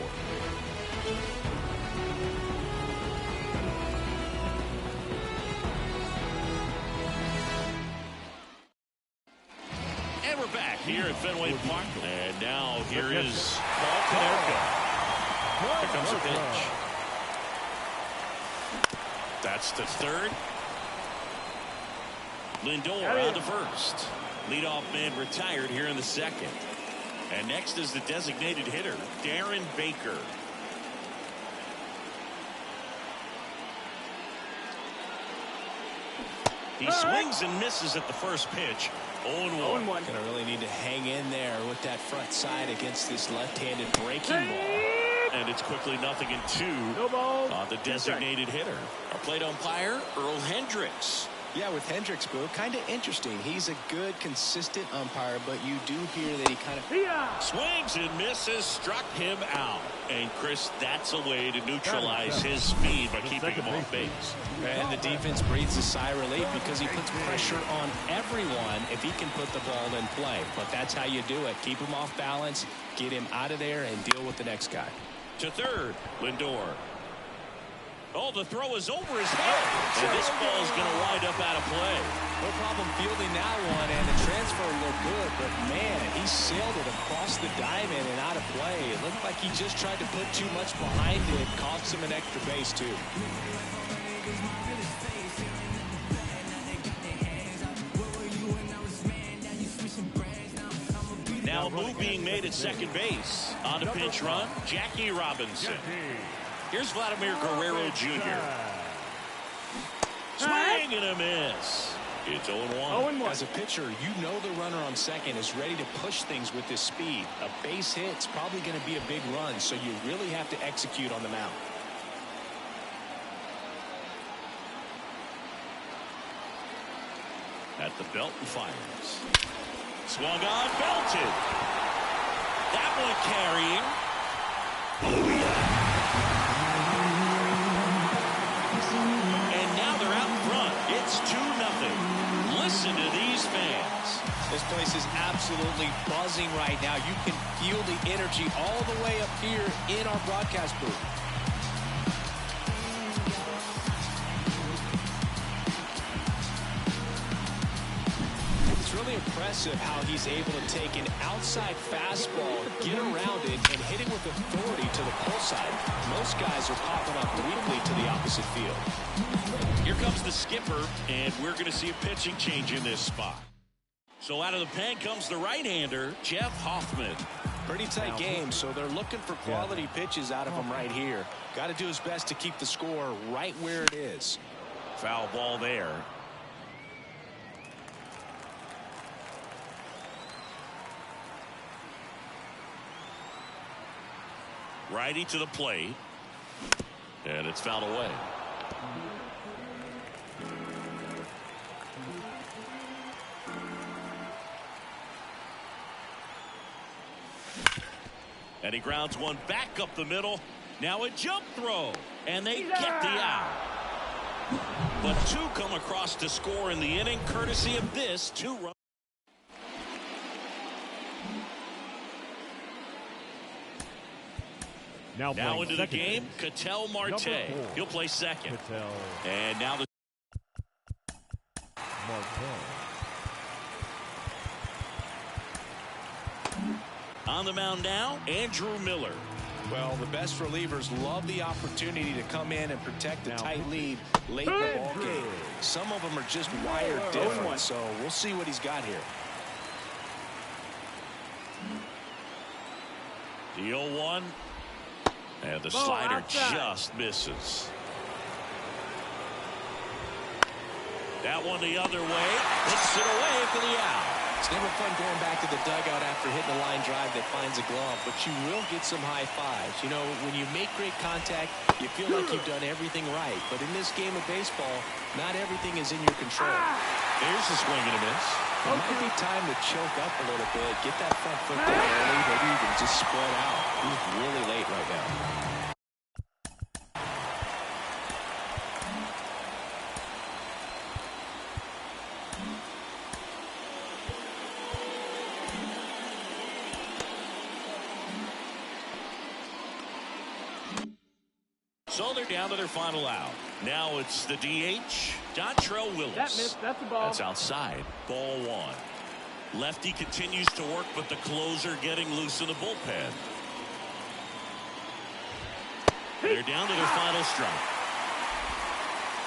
And we're back here at Fenway Park. And now here is Paul Konerko. Here comes the pitch. That's the third. Lindor on to first. Leadoff man retired here in the second. And next is the designated hitter, Darren Baker. He swings and misses at the first pitch. 0-1. Going to really need to hang in there with that front side against this left-handed breaking ball. And it's quickly 0-2 No balls. on the designated hitter. Our plate umpire, Earl Hendricks. Yeah, with Hendricks, Boo, kind of interesting. He's a good, consistent umpire, but you do hear that he kind of swings and misses, struck him out. And Chris, that's a way to neutralize his speed by keeping him off base. And the defense breathes a sigh of relief because he puts pressure on everyone if he can put the ball in play. But that's how you do it. Keep him off balance, get him out of there, and deal with the next guy. To third, Lindor. Oh, the throw is over his head. And this ball is going to wind up out of play. No problem fielding that one, and the transfer looked good, but man, he sailed it across the diamond and out of play. It looked like he just tried to put too much behind it. Cost him an extra base, too. Now a move being made at second base. On a pinch run, Jackie Robinson. Here's Vladimir Guerrero Jr. Swing and a miss. It's 0-1. As a pitcher, you know the runner on second is ready to push things with his speed. A base hit's probably going to be a big run, so you really have to execute on the mound. At the belt and fires. Swung on, belted. That one carrying. Oh, yeah. And now they're out in front. It's 2-0. Listen to these fans. This place is absolutely buzzing right now. You can feel the energy all the way up here in our broadcast booth. Really impressive how he's able to take an outside fastball, get around it, and hit it with authority to the pull side. Most guys are popping up weakly to the opposite field. Here comes the skipper, and we're going to see a pitching change in this spot. So out of the pen comes the right-hander, Jeff Hoffman. Pretty tight game, so they're looking for quality pitches out of him right here. Got to do his best to keep the score right where it is. Foul ball there. Righty to the plate. And it's fouled away. And he grounds one back up the middle. Now a jump throw. And they get the out. But two come across to score in the inning, courtesy of this two-run. Now into the game, Ketel Marte. He'll play second. And now the on the mound now, Andrew Miller. Well, the best relievers love the opportunity to come in and protect the tight lead late in the ball game. Some of them are just wired different, so we'll see what he's got here. The 0-1. And the slider just misses. That one the other way. Hits it away for the out. It's never fun going back to the dugout after hitting a line drive that finds a glove, but you will get some high fives. You know, when you make great contact, you feel like you've done everything right. But in this game of baseball, not everything is in your control. There's a swing and a miss. It might be time to choke up a little bit, get that front foot down early, maybe even just spread out. He's really late right now. So they're down to their final out. Now it's the DH, Dontrelle Willis. That missed. That's a ball. That's outside. Ball one. Lefty continues to work, but the closer getting loose in the bullpen. They're down to their final strike.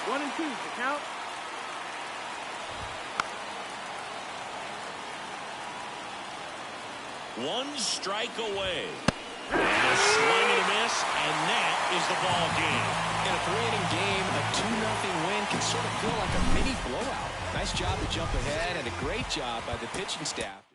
1 and 2. The count. One strike away. And a swing and a miss, and that is the ball game. In a 3-inning game, a 2-0 win can sort of feel like a mini blowout. Nice job to jump ahead, and a great job by the pitching staff.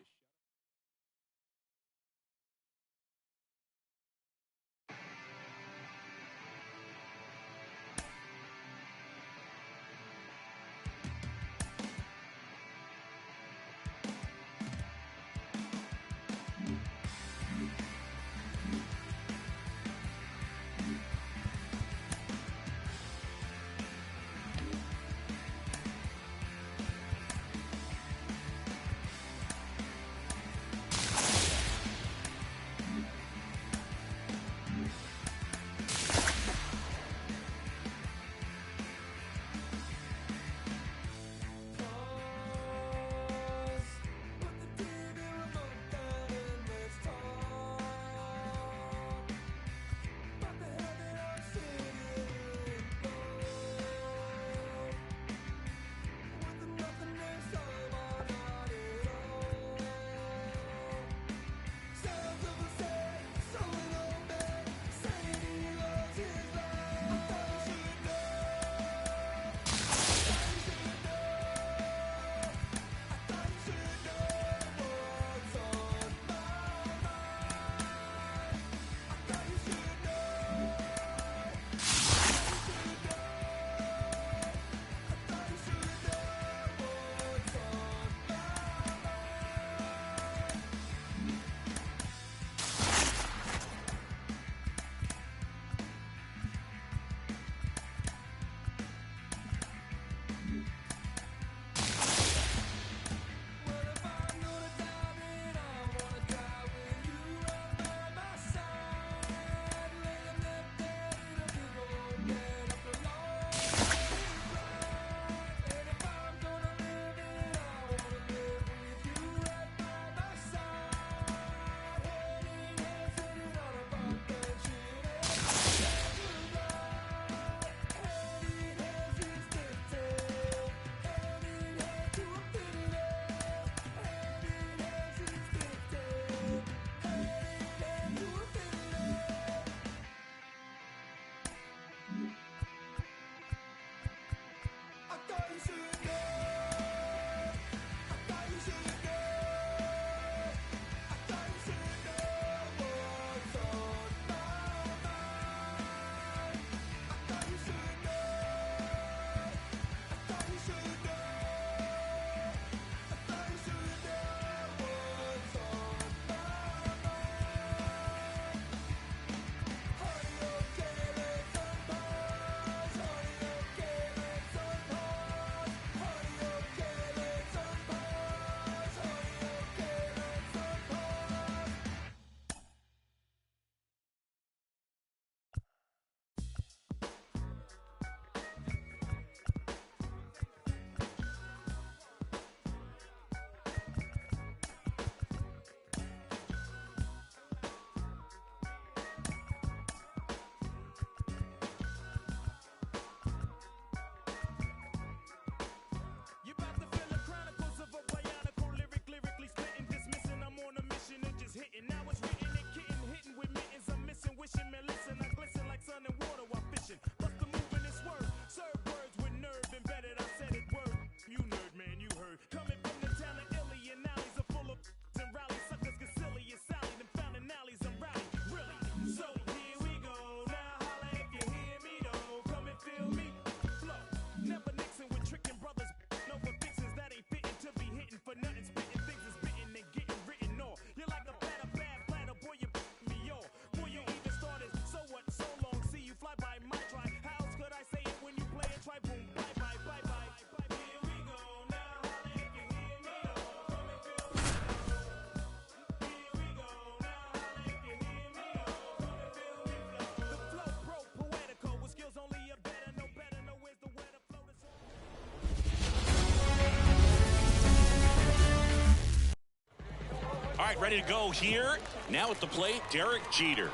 right, ready to go here. Now at the plate, Derek Jeter.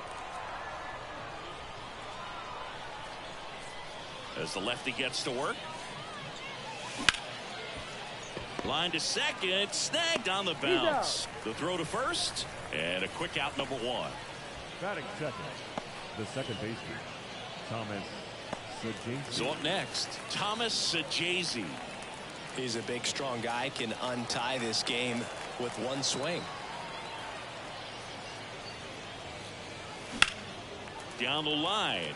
As the lefty gets to work. Line to second, snagged on the bounce. The throw to first, and a quick out, number one. Batting second, the second baseman, Thomas Sajazi. So up next, Thomas Sajazi. He's a big, strong guy, can untie this game with one swing. Down the line.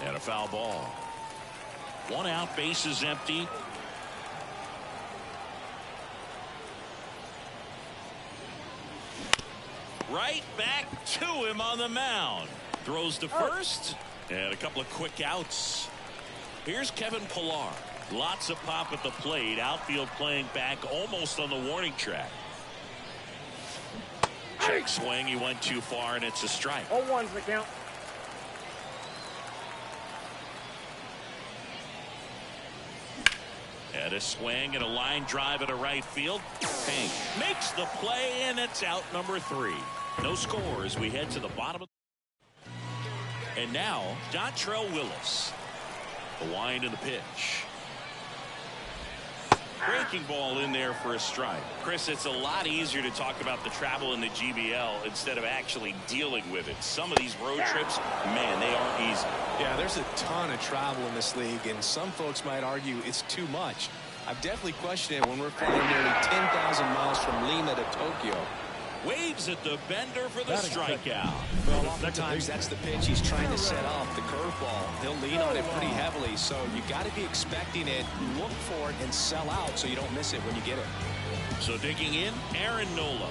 And a foul ball. One out, base is empty. Right back to him on the mound. Throws to first. And a couple of quick outs. Here's Kevin Pillar. Lots of pop at the plate. Outfield playing back almost on the warning track. Check swing. He went too far, and it's a strike. 0-1's the count. And a swing and a line drive at a right field. Hank makes the play, and it's out, number 3. No score as we head to the bottom of. And now, Dontrelle Willis. The wind and the pitch. Breaking ball in there for a strike. Chris, it's a lot easier to talk about the travel in the GBL instead of actually dealing with it. Some of these road trips, man, they aren't easy. Yeah, there's a ton of travel in this league, and some folks might argue it's too much. I've definitely questioned it when we're flying nearly 10,000 miles from Lima to Tokyo. Waves at the bender for the strikeout. Well, oftentimes that's the pitch he's trying to set up, the curveball. He'll lean on it pretty heavily, so you got to be expecting it, look for it, and sell out so you don't miss it when you get it. So digging in, Aaron Nola.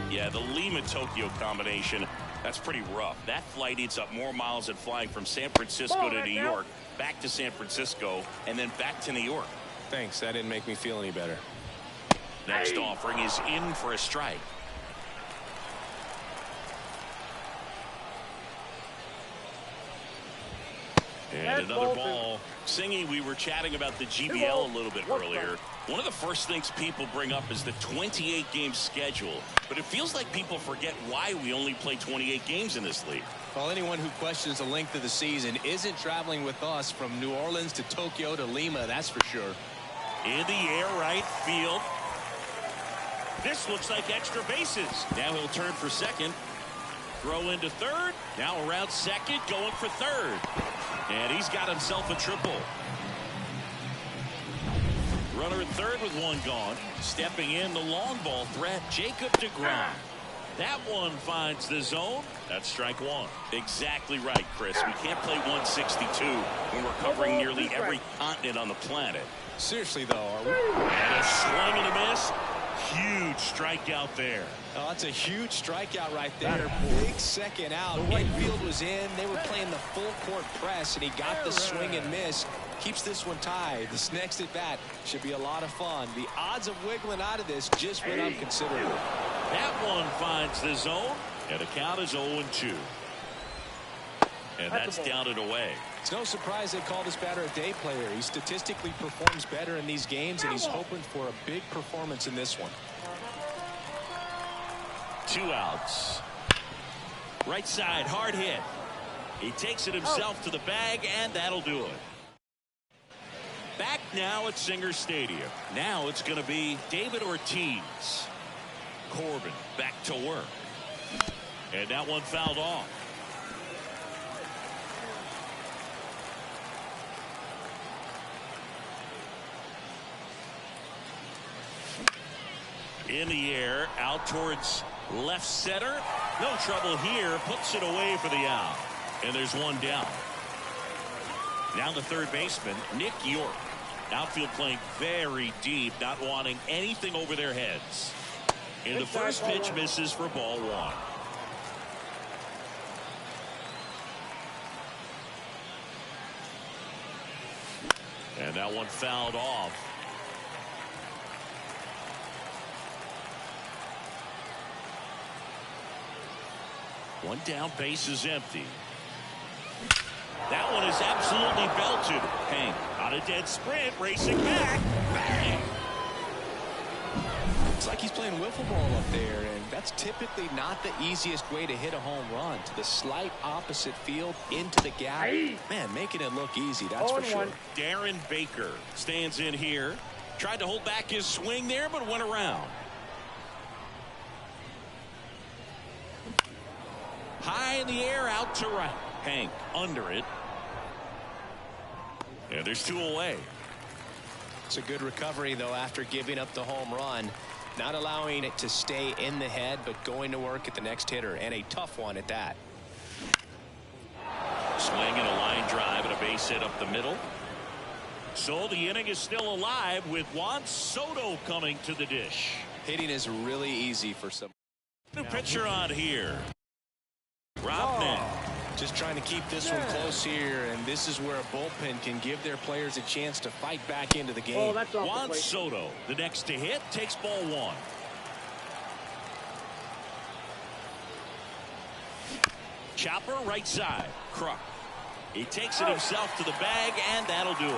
Yeah, the Lima-Tokyo combination, that's pretty rough. That flight eats up more miles than flying from San Francisco to New York, back to San Francisco, and then back to New York. Thanks, that didn't make me feel any better. Next offering is in for a strike. And another ball. Singy, we were chatting about the GBL a little bit earlier. One of the first things people bring up is the 28-game schedule. But it feels like people forget why we only play 28 games in this league. Well, anyone who questions the length of the season isn't traveling with us from New Orleans to Tokyo to Lima, that's for sure. In the air, right field. This looks like extra bases. Now he'll turn for second. Throw into third. Now around second, going for third. And he's got himself a triple. Runner at third with one gone. Stepping in, the long ball threat, Jacob deGrom. That one finds the zone. That's strike one. Exactly right, Chris. We can't play 162 when we're covering nearly every continent on the planet. Seriously, though, are we? And a swing and a miss. Huge strikeout there. Oh, that's a huge strikeout right there. Big second out. Infield was in. They were playing the full court press, and he got the swing and miss. Keeps this one tied. This next at bat should be a lot of fun. The odds of wiggling out of this just went up considerably. That one finds the zone, and the count is 0-2. And that's down and away. It's no surprise they call this batter a day player. He statistically performs better in these games, and he's hoping for a big performance in this one. 2 outs. Right side, hard hit. He takes it himself to the bag, and that'll do it. Back now at Singer Stadium. Now it's going to be David Ortiz. Corbin back to work. And that one fouled off. In the air, out towards left center. No trouble here. Puts it away for the out. And there's one down. Now the third baseman, Nick York. Outfield playing very deep, not wanting anything over their heads. And the first pitch misses for ball one. And that one fouled off. One down, base is empty. That one is absolutely belted. Hank on a dead sprint, racing back. Bang! It's like he's playing wiffle ball up there, and that's typically not the easiest way to hit a home run. To the slight opposite field, into the gap. Man, making it look easy, that's for sure. Darren Baker stands in here. Tried to hold back his swing there, but went around. High in the air, out to right. Hank under it. Yeah, there's 2 away. It's a good recovery, though, after giving up the home run. Not allowing it to stay in the head, but going to work at the next hitter, and a tough one at that. Swinging a line drive and a base hit up the middle. So the inning is still alive with Juan Soto coming to the dish. Hitting is really easy for some. New pitcher on here. Robnett. Just trying to keep this one close here, and this is where a bullpen can give their players a chance to fight back into the game. Juan Soto, the next to hit, takes ball 1. Chopper right side. Kruk. He takes it himself to the bag, and that'll do it.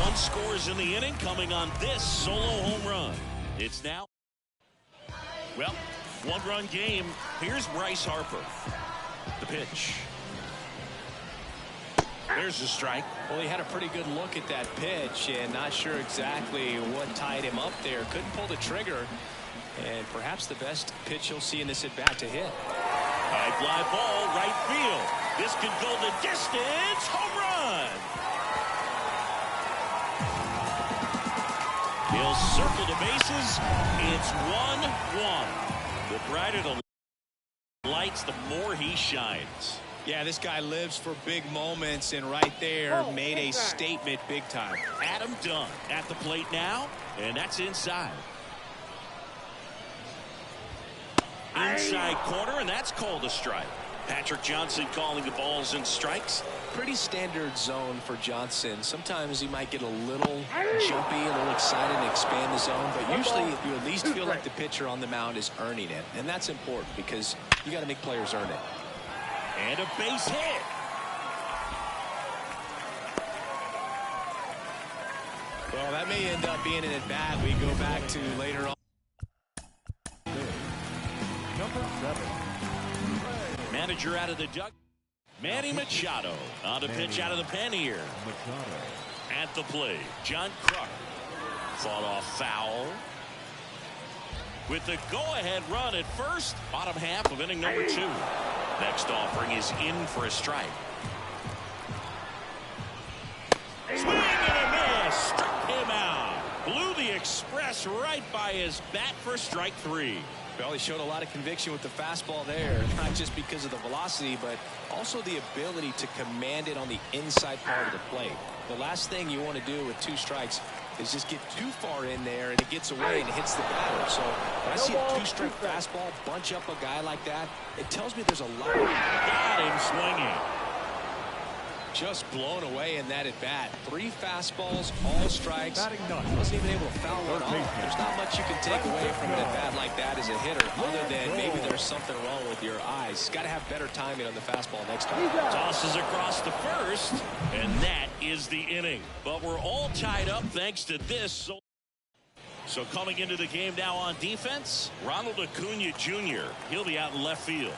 1 scores in the inning, coming on this solo home run. It's now, well, 1-run game. Here's Bryce Harper. The pitch. There's a strike. Well, he had a pretty good look at that pitch, and not sure exactly what tied him up there. Couldn't pull the trigger, and perhaps the best pitch you'll see in this at-bat to hit. High fly ball, right field. This could go the distance. Home run. He'll circle the bases. It's 1-1. The brighter the lights, the more he shines. Yeah, this guy lives for big moments, and right there made a statement big time. Adam Dunn at the plate now, and that's inside. Inside corner, and that's called a strike. Patrick Johnson calling the balls and strikes. Pretty standard zone for Johnson. Sometimes he might get a little jumpy, a little excited and expand the zone, but usually you at least feel like the pitcher on the mound is earning it, and that's important because you got to make players earn it. And a base hit. Well, that may end up being an at-bat we go back to later on. Number 7. Manager out of the duck. Manny Machado on the pitch out of the pen here. At the plate, John Kruk. Fought off foul. With the go-ahead run at first, bottom half of inning number 2. Next offering is in for a strike. Swing and a miss. Struck him out. Blew the express right by his bat for strike 3. Well, he showed a lot of conviction with the fastball there, not just because of the velocity, but also the ability to command it on the inside part of the plate. The last thing you want to do with 2 strikes is just get too far in there and it gets away and hits the batter. So when I see a 2-strike fastball bunch up a guy like that, it tells me there's a lot. Got him swinging. Just blown away in that at bat. 3 fastballs, all strikes. Batting Wasn't even able to foul one off. There's not much you can take away from an at bat like that as a hitter, other than maybe there's something wrong with your eyes. Got to have better timing on the fastball next time. Tosses across the first, and that is the inning. But we're all tied up thanks to this. So coming into the game now on defense, Ronald Acuna Jr. He'll be out in left field.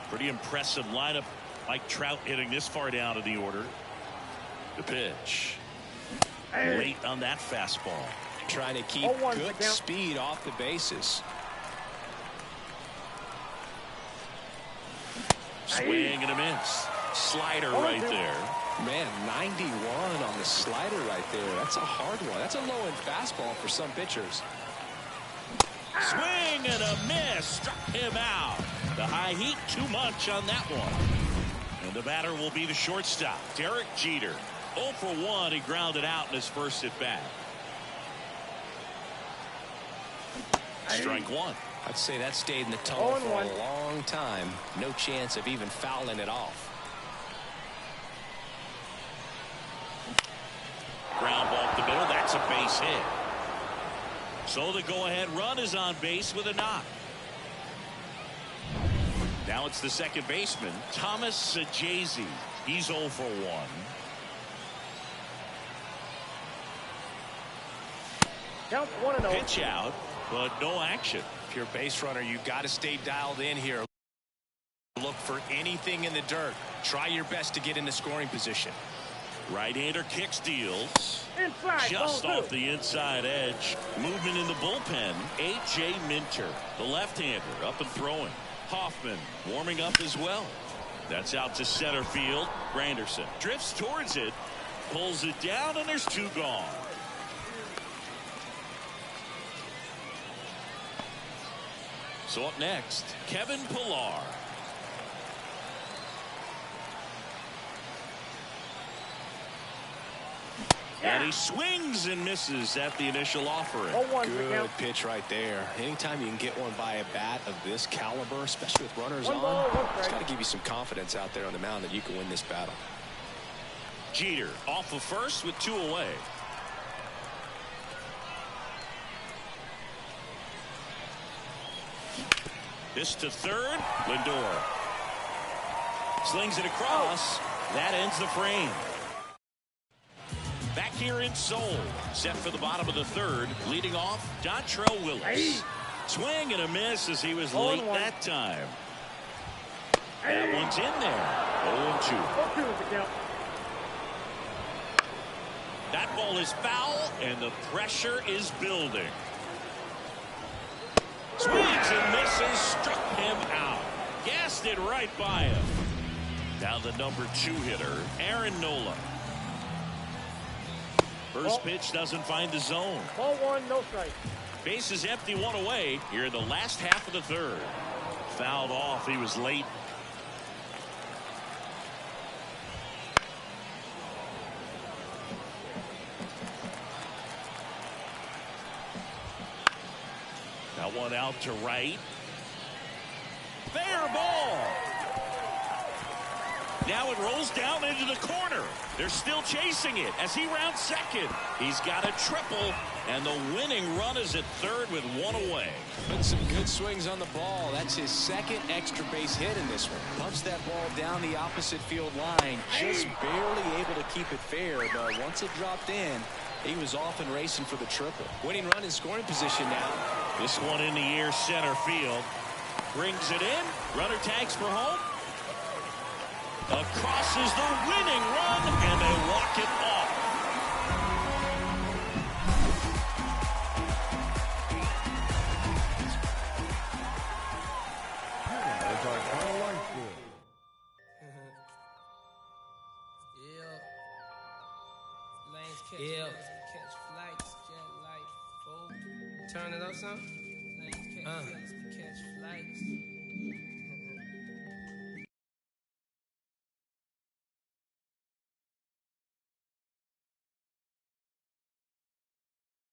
Pretty impressive lineup. Mike Trout hitting this far down in the order. The pitch. Late on that fastball. Trying to keep good speed off the bases. Swing and a miss. Slider right there. Man, 91 on the slider right there. That's a hard one. That's a low-end fastball for some pitchers. Swing and a miss. Struck him out. The high heat too much on that one. And the batter will be the shortstop, Derek Jeter. 0 for 1. He grounded out in his first at bat. Strike 1. I'd say that stayed in the tunnel for a long time. No chance of even fouling it off. Ground ball up the middle. That's a base hit. So the go-ahead run is on base with a knock. Now it's the second baseman, Thomas Sajazi. He's 0 for 1. Count 1-0. Pitch out, but no action. If you're a base runner, you've got to stay dialed in here. Look for anything in the dirt. Try your best to get into scoring position. Right-hander kicks, deals. Inside, Just ball off two. the inside edge. Movement in the bullpen. A.J. Minter, the left-hander, up and throwing. Hoffman warming up as well. That's out to center field. Granderson drifts towards it, pulls it down, and there's 2 gone. So up next, Kevin Pillar. And he swings and misses at the initial offering. Good pitch right there. Anytime you can get one by a bat of this caliber, especially with runners One ball, on, one it's strike. got to give you some confidence out there on the mound that you can win this battle. Jeter off of first with 2 away. This to third. Lindor slings it across. That ends the frame. Back here in Seoul, set for the bottom of the third, leading off Dontrelle Willis. Swing and a miss as he was late that time. That one's in there. 0-2. 0-2 is the count. That ball is foul, and the pressure is building. Swings and misses, struck him out. Gassed it right by him. Now the number 2 hitter, Aaron Nola. First pitch doesn't find the zone. Ball 1, no strike. Base is empty, 1 away here in the last half of the third. Fouled off. He was late. That one out to right. Fair ball. Now it rolls down into the corner. They're still chasing it as he rounds second. He's got a triple, and the winning run is at third with 1 away. Putting some good swings on the ball. That's his second extra base hit in this one. Pumps that ball down the opposite field line. Just barely able to keep it fair, but once it dropped in, he was off and racing for the triple. Winning run in scoring position now. This one in the air, center field. Brings it in. Runner tags for home. Across is the winning run, and they walk it off. That's our final line score. Yeah. Catch flights, jet light, fold. Turn it up some. Catch flights.